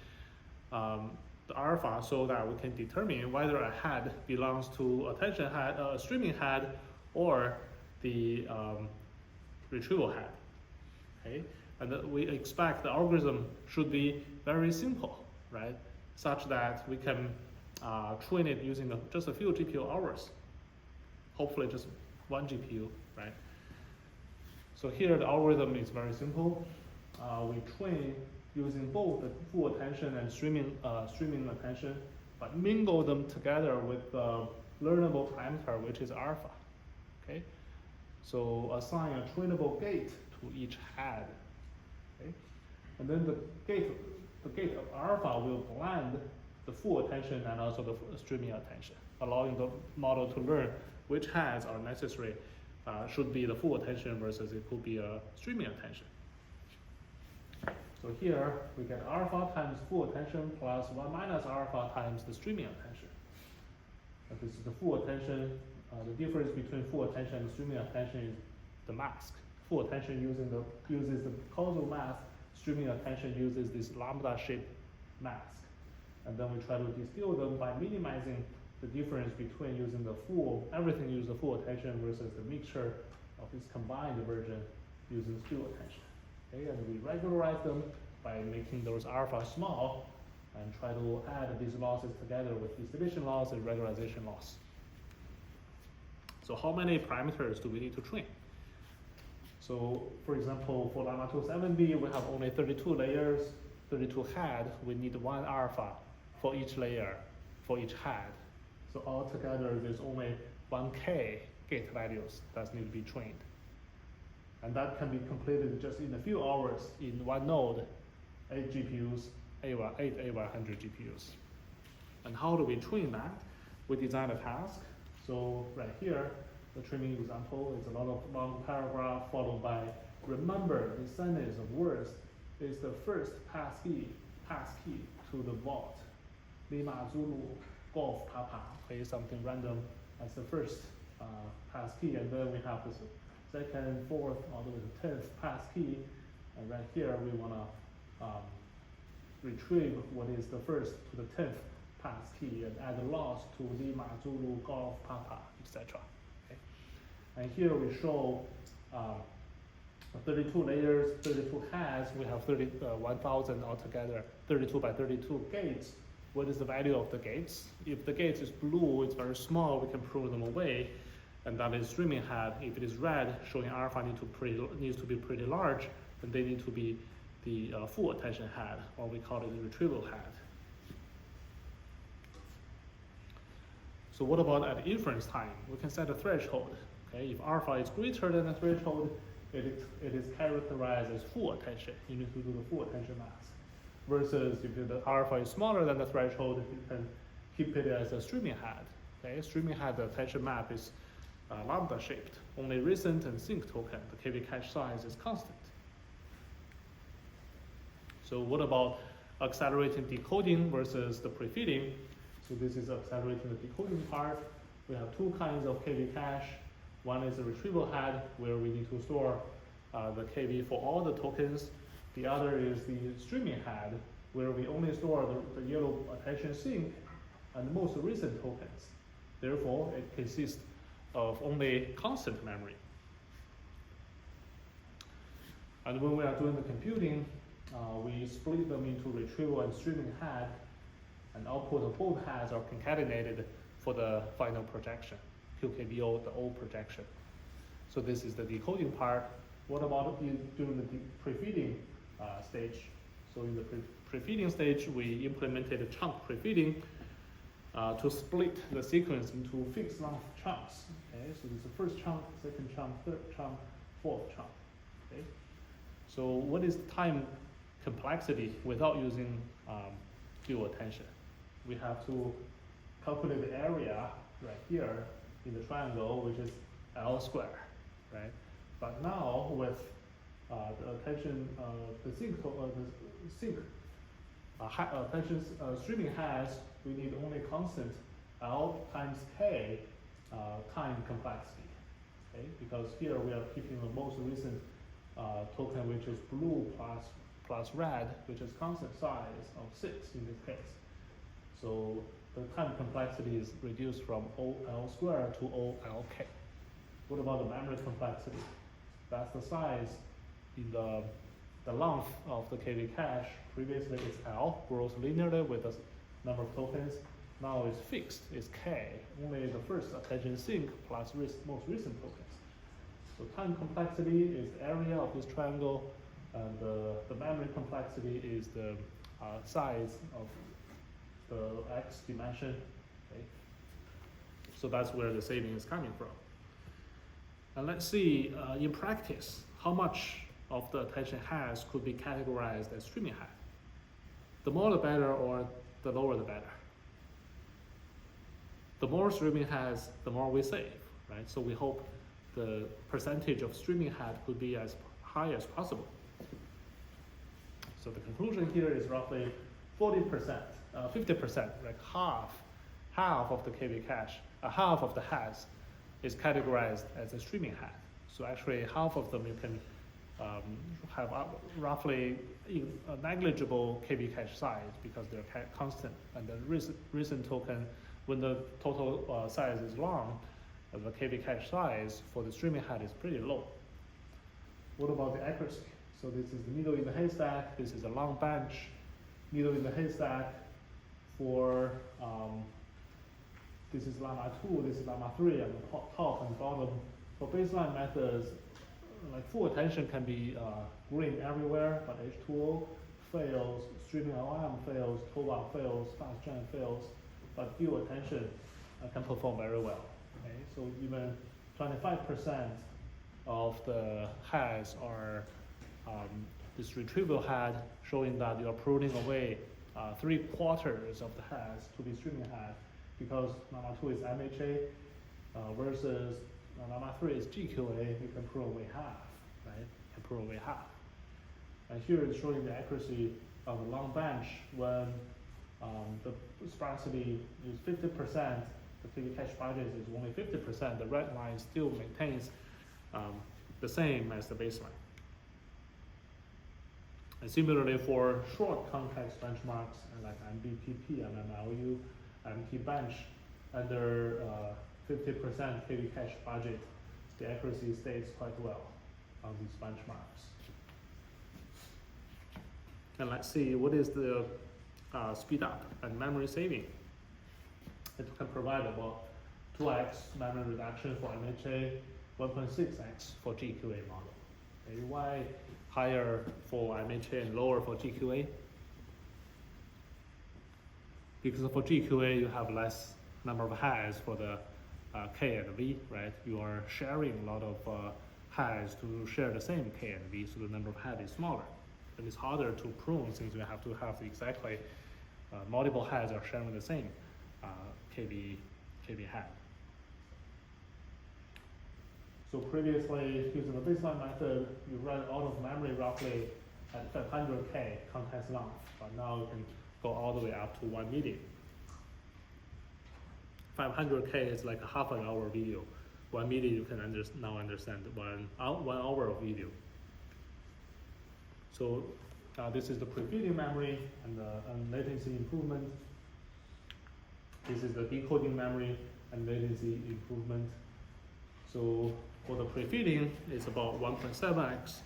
the alpha so that we can determine whether a head belongs to attention head, streaming head, or the retrieval head. Okay, and we expect the algorithm should be very simple, right? Such that we can train it using just a few GPU hours. Hopefully just one GPU, right? So here the algorithm is very simple. We train using both the full attention and streaming attention, but mingle them together with the learnable parameter, which is alpha. Okay, so assign a trainable gate to each head. Okay, and then the gate of alpha will blend the full attention and also the streaming attention, allowing the model to learn which heads are necessary, should be the full attention versus it could be a streaming attention. So here we get alpha times full attention plus 1 minus alpha times the streaming attention. And this is the full attention. The difference between full attention and streaming attention is the mask. Full attention uses the causal mask. Streaming attention uses this lambda-shaped mask. And then we try to distill them by minimizing the difference between using everything uses the full attention versus the mixture of this combined version using still attention. Okay, and we regularize them by making those alpha small and try to add these losses together with distribution loss and regularization loss. So how many parameters do we need to train? So for example, for Llama 2 7B, we have only 32 layers, 32 head. We need 1 alpha for each layer, for each head. So altogether, there's only 1K gate values that need to be trained. And that can be completed just in a few hours in one node, 8 GPUs, 8 100 GPUs. And how do we train that? We design a task. So right here, the training example is a lot of long paragraph followed by remember the sentence of words is the first pass key to the vault. Lima Zulu Golf Papa, okay, something random as the first pass key, and then we have this second, fourth, all the way to 10th pass key, and right here we want to retrieve what is the first to the 10th pass key and add the loss to Lima Zulu Golf Papa, etc. Okay. And here we show 32 layers, 32 heads. We have 1,000 altogether, 32 by 32 gates. What is the value of the gates? If the gate is blue, it's very small, we can prune them away. And that is streaming head. If it is red, showing alpha needs to be pretty large, then they need to be the full attention head, or we call it the retrieval head. So what about at inference time? We can set a threshold. Okay, if alpha is greater than the threshold, it is characterized as full attention. You need to do the full attention mask. Versus if the alpha is smaller than the threshold, you can keep it as a streaming head. Okay, streaming head, the attention map is lambda shaped. Only recent and sync token, the KV cache size is constant. So what about accelerating decoding versus the pre-feeding? So this is accelerating the decoding part. We have two kinds of KV cache. One is a retrieval head, where we need to store the KV for all the tokens. The other is the streaming head, where we only store the yellow attention sync and the most recent tokens. Therefore, it consists of only constant memory. And when we are doing the computing, we split them into retrieval and streaming head, and output of both heads are concatenated for the final projection, QKBO, the O projection. So this is the decoding part. What about during the pre-feeding stage? So in the pre-feeding stage, we implemented a chunk pre-feeding to split the sequence into fixed length chunks. Okay, so this is the first chunk, second chunk, third chunk, fourth chunk. Okay, so what is time complexity without using DuoAttention? We have to calculate the area right here in the triangle, which is L squared, right? But now with the attention, attention streaming heads, we need only constant L times K time complexity, okay? Because here we are keeping the most recent token, which is blue plus red, which is constant size of 6 in this case. So the time complexity is reduced from OL squared to OLK. What about the memory complexity? That's the size in the length of the KV cache. Previously it's L, grows linearly with the number of tokens. Now it's fixed, it's K, only the first attention sync plus most recent tokens. So time complexity is the area of this triangle, and the memory complexity is the size of the X dimension. Okay? So that's where the saving is coming from. And let's see in practice how much of the attention heads could be categorized as streaming head. The more the better, or the lower the better. The more streaming heads, the more we save, right? So we hope the percentage of streaming head could be as high as possible. So the conclusion here is roughly 40%, 50%, like half of the KV cache, half of the heads is categorized as a streaming head. So actually half of them you can have roughly a negligible KV cache size because they're constant, and the recent token, when the total size is long, the KV cache size for the streaming head is pretty low. What about the accuracy? So this is the needle in the haystack, this is a long bench, needle in the haystack for, this is llama 2, this is llama 3, and the top and bottom. For baseline methods, like full attention can be green everywhere, but H2O fails, StreamingLLM fails, TOBA fails, FastGen fails, but DuoAttention can perform very well. Okay? So even 25% of the heads are this retrieval head, showing that you are pruning away 3/4 of the heads to be streaming head, because llama 2 is MHA versus llama 3 is GQA. You can prune away half, right? You can prune away half. And here it's showing the accuracy of a long bench when the sparsity is 50%, the KV cache budget is only 50%, the red line still maintains the same as the baseline. And similarly for short context benchmarks like MBPP, MMLU, MT bench, under 50% KV cache budget, the accuracy stays quite well on these benchmarks. And let's see what is the speed up and memory saving. It can provide about 2x memory reduction for MHA, 1.6x for GQA model. Okay, why higher for MHA and lower for GQA? Because for GQA you have less number of heads for the K and V, right? You are sharing a lot of heads to share the same K and V, so the number of heads is smaller. And it's harder to prune since you have to have exactly multiple heads are sharing the same KV head. So previously, using the baseline method, you run out of memory roughly at 500K context length, but now you can go all the way up to 1 million. 500K is like a half an hour video. 1 million you can now understand 1 hour of video. So this is the pre-feeding memory and latency improvement. This is the decoding memory and latency improvement. So for the pre-feeding, it's about 1.7x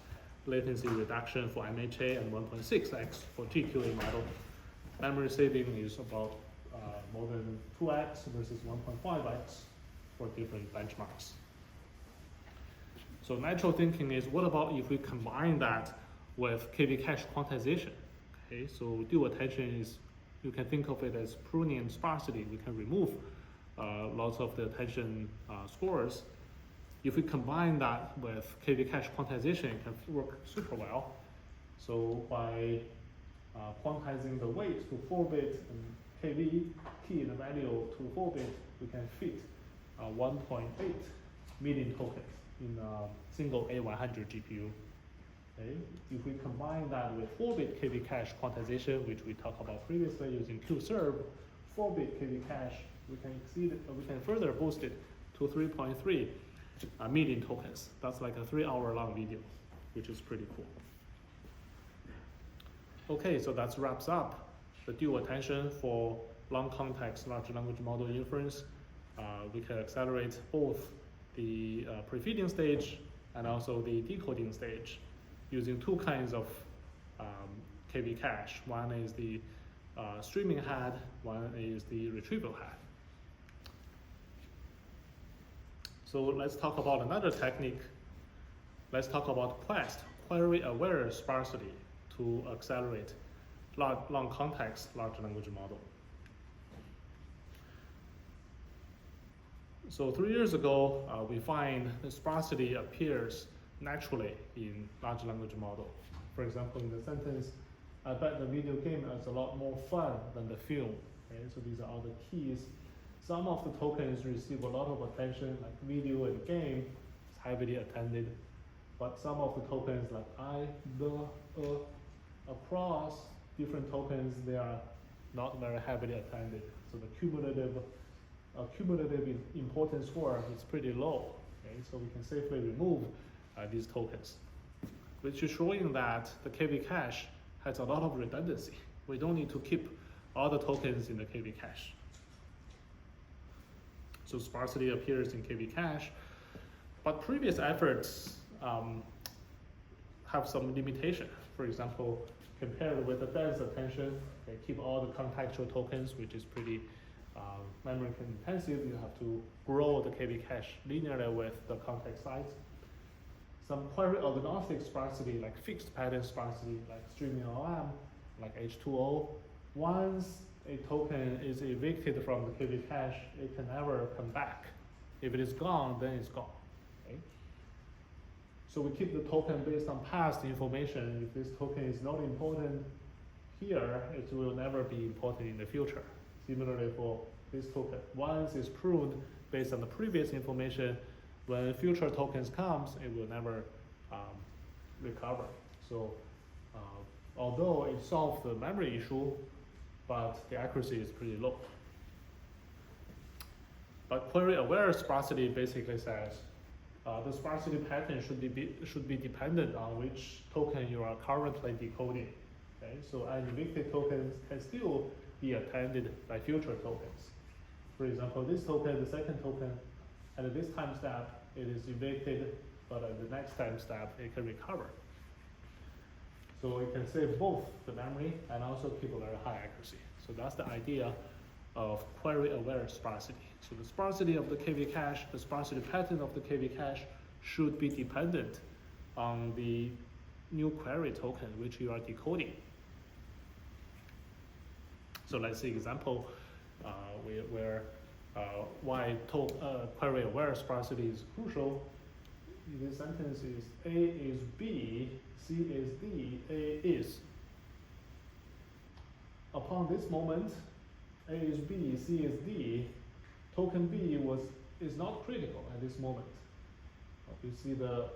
latency reduction for MHA and 1.6x for GQA model. Memory saving is about more than 2x versus 1.5x for different benchmarks. So natural thinking is, what about if we combine that with KV cache quantization? Okay, so DuoAttention is, you can think of it as pruning and sparsity. We can remove lots of the attention scores. If we combine that with KV cache quantization, it can work super well. So by quantizing the weight to 4-bit and KV, key the value to 4-bit, we can fit 1.8 million tokens in a single A100 GPU. Okay. If we combine that with 4-bit KV cache quantization, which we talked about previously using QServe, 4-bit KV cache, we can further boost it to 3.3 million tokens. That's like a 3-hour-long video, which is pretty cool. Okay, so that wraps up the DuoAttention for long context large language model inference. We can accelerate both the pre-feeding stage and also the decoding stage using two kinds of KV cache. One is the streaming head, one is the retrieval head. So let's talk about another technique. Let's talk about Quest, query-aware sparsity, to accelerate long context large language model. So 3 years ago, we find the sparsity appears naturally in large language model. For example, in the sentence, I bet the video game is a lot more fun than the film. Okay, so these are all the keys. Some of the tokens receive a lot of attention, like video and game, is heavily attended. But some of the tokens like I, the, across different tokens, they are not very heavily attended. So the cumulative importance score is pretty low. Okay? So we can safely remove these tokens, which is showing that the KV cache has a lot of redundancy. We don't need to keep all the tokens in the KV cache. So sparsity appears in KV cache, but previous efforts have some limitation. For example, compared with the dense attention, okay, keep all the contextual tokens, which is pretty memory intensive. You have to grow the KV cache linearly with the context size. Some query agnostic sparsity, like fixed pattern sparsity, like StreamingLLM, like H2O. Once a token is evicted from the KV cache, it can never come back. If it is gone, then it's gone. Okay? So we keep the token based on past information. If this token is not important here, it will never be important in the future. Similarly for this token, once it's pruned based on the previous information, when future tokens comes, it will never recover. So although it solved the memory issue, but the accuracy is pretty low. But query-aware sparsity basically says the sparsity pattern should be dependent on which token you are currently decoding. Okay? So an evicted token can still be attended by future tokens. For example, this token, the second token, at this time step, it is evicted, but at the next time step, it can recover. So it can save both the memory and also keep a very high accuracy. So that's the idea of query-aware sparsity. So the sparsity of the KV cache, the sparsity pattern of the KV cache should be dependent on the new query token which you are decoding. So let's see example where why query-aware sparsity is crucial. This sentence is A is B, C is D, A is. Upon this moment, A is B, C is D, token B is not critical at this moment. You see the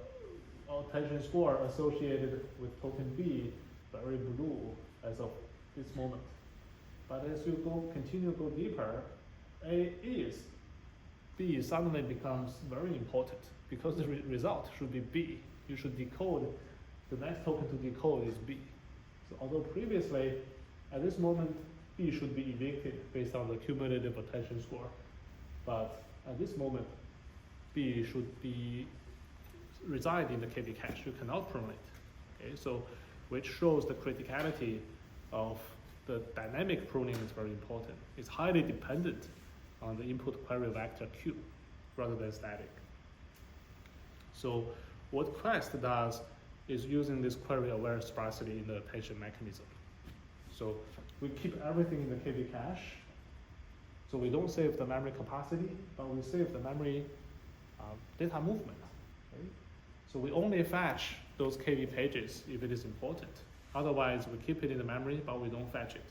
attention score associated with token B very blue as of this moment. But as you continue to go deeper, A is, B suddenly becomes very important because the result should be B. You should decode, the next token to decode is B. So although previously, at this moment, B should be evicted based on the cumulative attention score. But at this moment, B should be reside in the KV cache. You cannot prune it. Okay, so which shows the criticality of the dynamic pruning is very important. It's highly dependent on the input query vector Q rather than static. So what Quest does is using this query-aware sparsity in the attention mechanism. So we keep everything in the KV cache. So we don't save the memory capacity, but we save the memory data movement. Okay? So we only fetch those KV pages if it is important. Otherwise, we keep it in the memory, but we don't fetch it.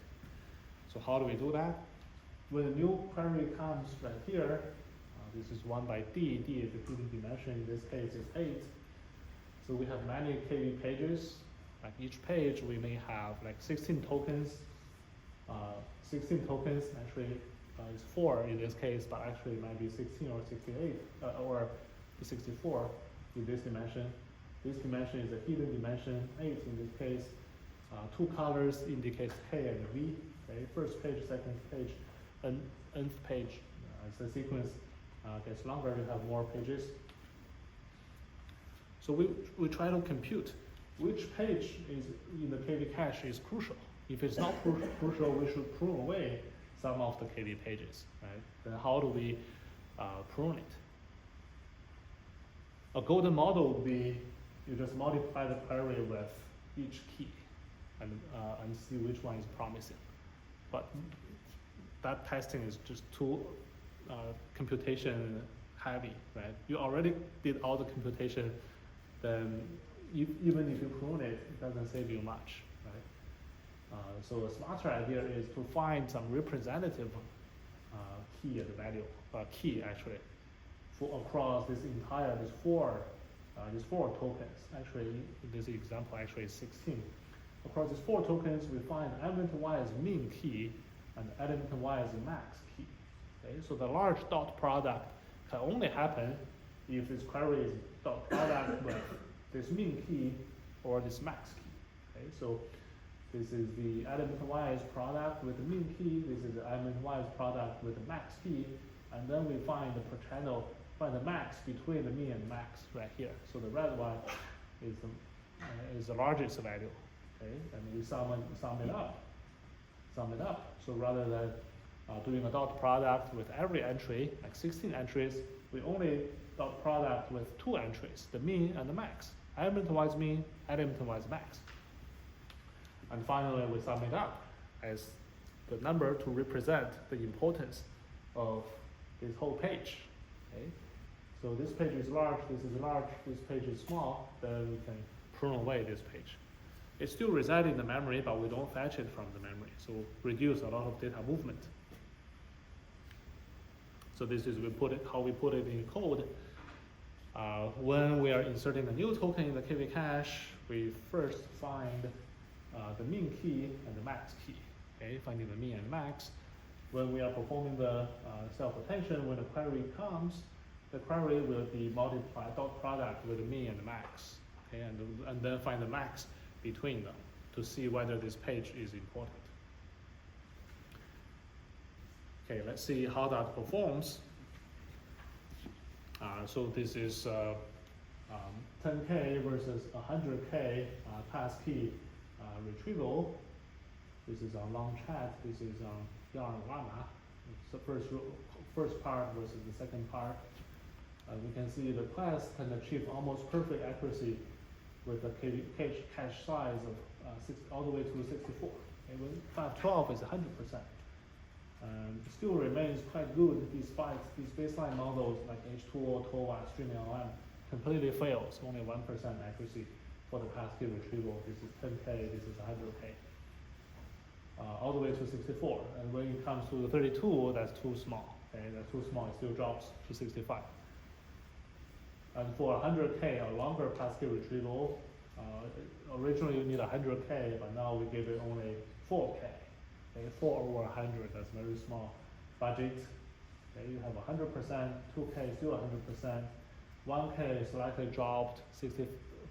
So how do we do that? When a new query comes right here, this is 1 by D. D is the hidden dimension. In this case, is 8. So we have many KV pages. Like each page, we may have like 16 tokens. 16 tokens actually is 4 in this case, but actually it might be 16 or 68 or 64 in this dimension. This dimension is a hidden dimension, 8 in this case. 2 colors indicate K and V. Okay, first page, second page, nth page. As the sequence gets longer, you have more pages. So we try to compute which page is in the KV cache is crucial. If it's not crucial, we should prune away some of the KV pages, right? Then how do we prune it? A golden model would be you just multiply the query with each key and see which one is promising. But that testing is just too computation heavy, right? You already did all the computation, then even if you prune it, it doesn't save you much, right? So a smarter idea is to find some representative key and value, key actually, for across this entire, these four tokens. Actually, this example actually is 16. Across these 4 tokens, we find element Y is mean key and element Y is max key. Okay, so the large dot product can only happen if this query is dot product with this mean key or this max key. Okay, so this is the element Y's product with the mean key. This is the element Y's product with the max key, and then we find the per channel, find the max between the mean and max right here. So the red one is the largest value. Okay, and we sum it up. So rather than doing a dot product with every entry, like 16 entries, we only dot product with 2 entries, the mean and the max. Element-wise mean, element-wise max. And finally, we sum it up as the number to represent the importance of this whole page. Okay? So this page is large, this is large, this page is small, then we can prune away this page. It still resides in the memory, but we don't fetch it from the memory, so reduce a lot of data movement. So this is how we put it in code. When we are inserting a new token in the KV cache, we first find the mean key and the max key. Okay, finding the mean and max. When we are performing the self-attention, when the query comes, the query will be multiplied dot product with the mean and the max. Okay, and then find the max between them to see whether this page is important. Okay, let's see how that performs. So this is 10K versus 100K passkey retrieval. This is on long chat. This is on yarn llama. It's the first part versus the second part. We can see the class can achieve almost perfect accuracy with a cache size of all the way to 64. And with 512 is 100%. It still remains quite good despite these baseline models like H2O, TOA, StreamingLLM completely fails, only 1% accuracy for the passkey retrieval. This is 10K, this is 100K. All the way to 64. And when it comes to the 32, that's too small. Okay, that's too small, it still drops to 65. And for 100K, a longer passkey retrieval, originally you need 100K, but now we give it only 4K. Okay, 4 over 100, that's very small budget. Okay, you have 100%, 2K still 100%, 1K slightly dropped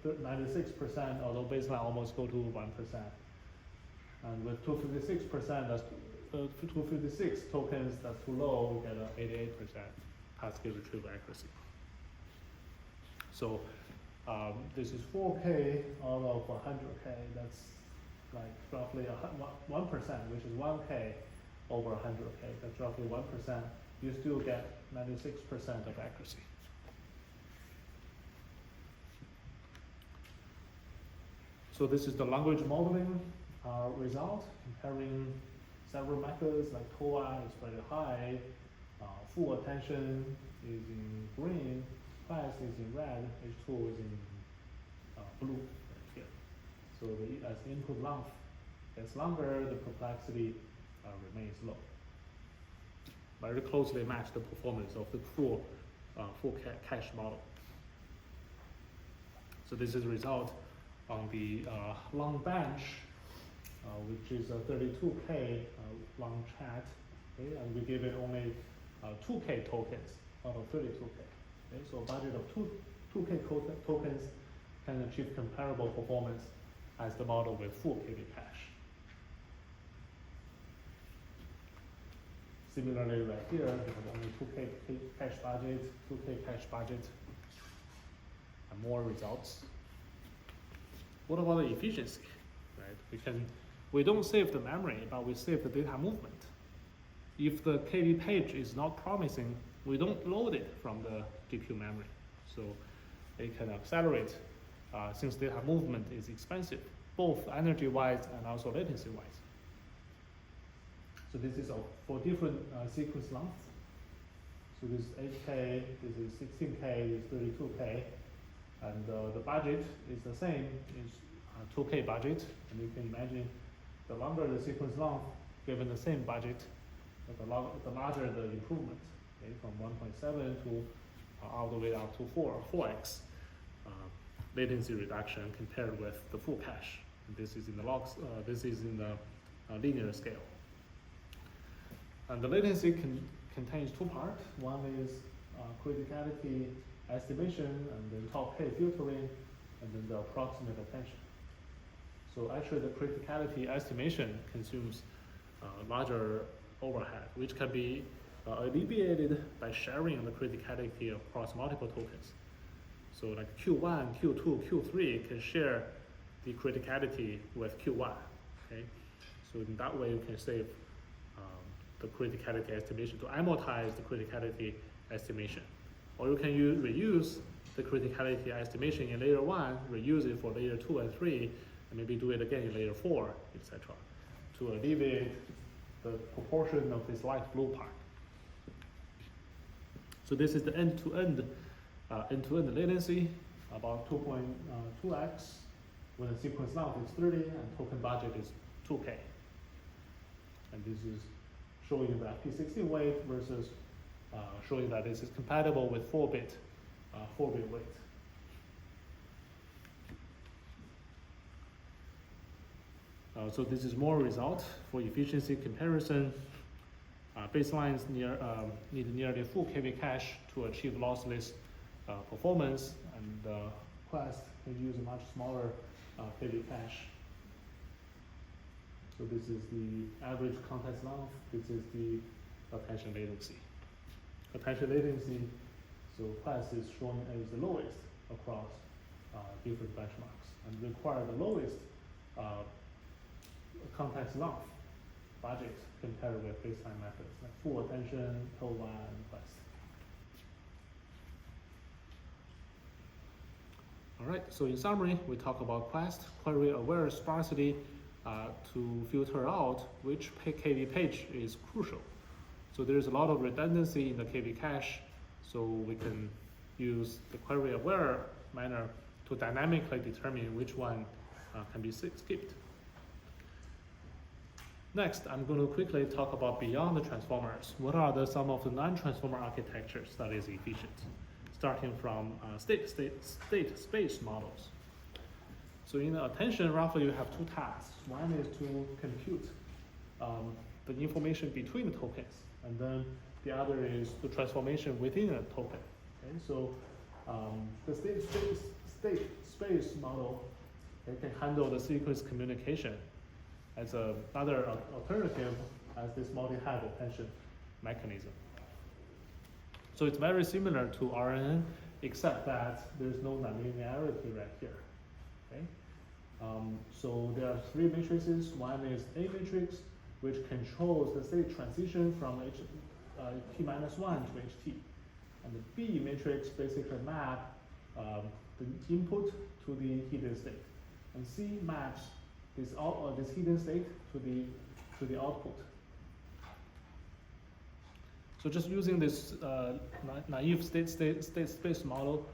96%, although baseline almost go to 1%. And with 256%, that's 256 tokens, that's too low, we get an 88% passkey retrieval accuracy. So This is 4K out of 100K. That's like roughly 1%, which is 1K over 100K. That's roughly 1%. You still get 96% of accuracy. So this is the language modeling result, comparing several methods like TOA is very high, full attention is in green, fast is in red, H2 is in blue right here. So as the input length gets longer, the perplexity remains low. Very closely match the performance of the full cache model. So this is the result on the long bench, which is a 32K long chat, okay? And we give it only 2K tokens out of 32K. Okay? So a budget of 2K tokens can achieve comparable performance as the model with full KV cache. Similarly, right here, we have only 2K cache budget, 2K cache budget, and more results. What about the efficiency? Right? We don't save the memory, but we save the data movement. If the KV page is not promising, we don't load it from the GPU memory. So it can accelerate since data movement is expensive, both energy-wise and also latency-wise. So this is for different sequence lengths. So this is 8K, this is 16K, this is 32K. And the budget is the same, is 2K budget. And you can imagine the longer the sequence length, given the same budget, the larger the improvement, okay, from 1.7 to all the way up to 4x latency reduction compared with the full cache. And this is in the logs. This is in the linear scale. And the latency contains two parts. One is criticality estimation, and then top K filtering, and then the approximate attention. So actually the criticality estimation consumes larger overhead, which can be alleviated by sharing the criticality across multiple tokens. So like Q1, Q2, Q3 can share the criticality with Q1, okay? So in that way you can save the criticality estimation to amortize the criticality estimation. Or you can reuse the criticality estimation in layer 1, reuse it for layer 2 and 3, and maybe do it again in layer 4, etc., to alleviate the proportion of this light blue part. So this is the end-to-end latency, about 2.2x, when the sequence length is 30 and token budget is 2K. And this is showing the P16 weight versus showing that this is compatible with 4-bit weight. So this is more result for efficiency comparison. Baselines need nearly full KV cache to achieve lossless performance, and Quest can use a much smaller KV cache. So this is the average context length. This is the attention latency. Attention latency, so Quest is shown as the lowest across different benchmarks, and require the lowest context length budget compared with baseline methods like full attention, TOA, and Quest. All right, so in summary, we talk about Quest, query-aware sparsity to filter out which KV page is crucial. So there's a lot of redundancy in the KV cache, so we can use the query-aware manner to dynamically determine which one can be skipped. Next, I'm going to quickly talk about beyond the transformers. What are some of the non-transformer architectures that is efficient? Starting from state space models. So in attention, roughly you have two tasks. One is to compute the information between the tokens, and then the other is the transformation within a token. Okay, so the state space model, it can handle the sequence communication as another alternative as this multi-head attention mechanism. So it's very similar to RNN except that there's no nonlinearity right here. Okay? So there are three matrices. One is A matrix, which controls the state transition from t minus 1 to ht. And the B matrix basically map the input to the hidden state. And C maps this hidden state to the output. So just using this naive state space model,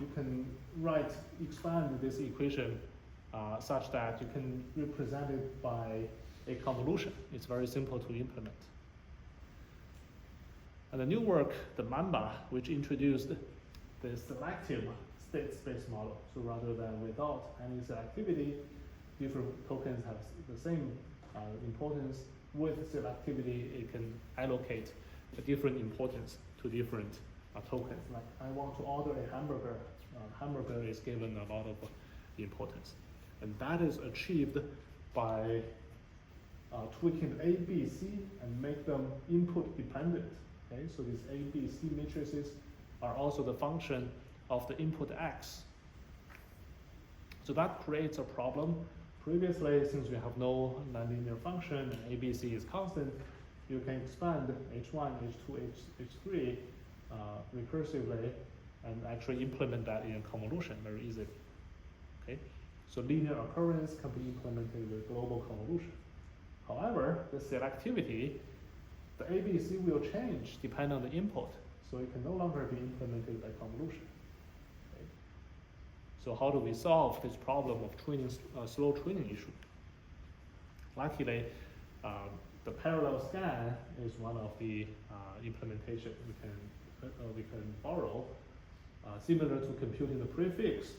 you can expand this equation such that you can represent it by a convolution. It's very simple to implement. And the new work, the Mamba, which introduced the selective state space model. So rather than without any selectivity, different tokens have the same importance. With selectivity, it can allocate a different importance to different tokens. Like I want to order a hamburger. Hamburger is given a lot of importance. And that is achieved by tweaking A, B, C and make them input dependent. Okay, so these A, B, C matrices are also the function of the input X. So that creates a problem. Previously, since we have no nonlinear function and A, B, C is constant, you can expand H1, H2, H3 recursively and actually implement that in a convolution very easily. Okay, so linear occurrence can be implemented with global convolution. However, the selectivity, the ABC will change depending on the input, so it can no longer be implemented by convolution. Okay. So how do we solve this problem of slow training issue? Luckily, the parallel scan is one of the implementation we can borrow, similar to computing the prefix,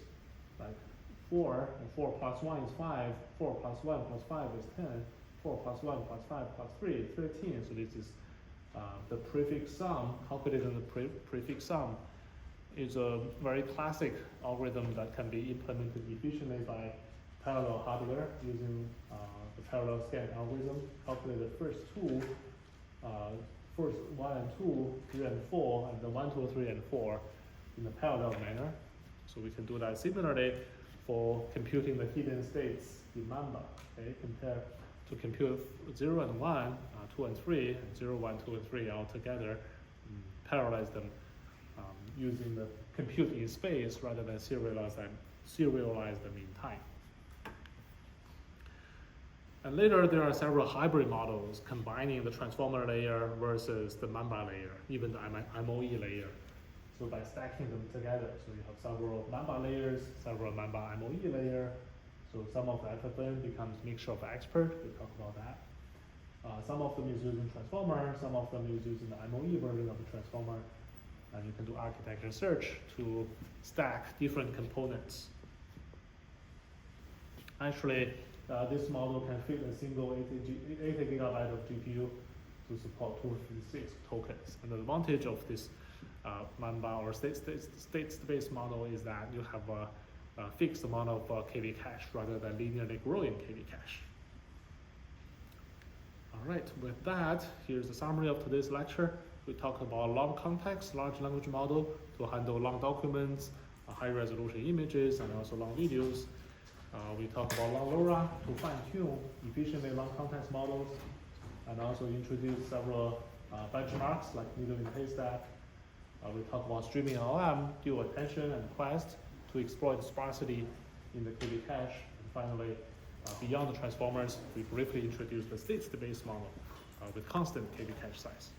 like 4, and 4 plus 1 is 5, 4 plus 1 plus 5 is 10, 4 plus 1 plus 5 plus 3 is 13. So this is the prefix sum, calculating the prefix sum is a very classic algorithm that can be implemented efficiently by parallel hardware using the parallel scan algorithm. Calculate the first 1 and 2, 3 and 4, and the 1, 2, 3, and 4 in a parallel manner. So we can do that similarly for computing the hidden states in Mamba. Okay, compare to compute 0 and 1, 2 and 3, and 0, 1, 2, and 3 all together, parallelize them using the compute in space rather than serialize them in time. And later, there are several hybrid models combining the transformer layer versus the Mamba layer, even the MOE layer. So by stacking them together, so you have several Mamba layers, several Mamba MOE layer. So some of the FFN becomes mixture of expert. We talk about that. Some of them is using transformer, some of them is using the MOE version of the transformer, and you can do architecture search to stack different components. Actually, this model can fit a single 80 gigabyte of GPU to support 256 tokens. And the advantage of this Mamba or state space model is that you have a fixed amount of KV cache rather than linearly growing KV cache. All right, with that, here's the summary of today's lecture. We talked about long context, large language model to handle long documents, high resolution images, and also long videos. We talked about LongLoRA to fine-tune efficiently long context models, and also introduce several benchmarks like needle in haystack. We talked about StreamingLLM, DuoAttention, and Quest to exploit sparsity in the KV cache. And finally, beyond the transformers, we briefly introduced the state space model with constant KV cache size.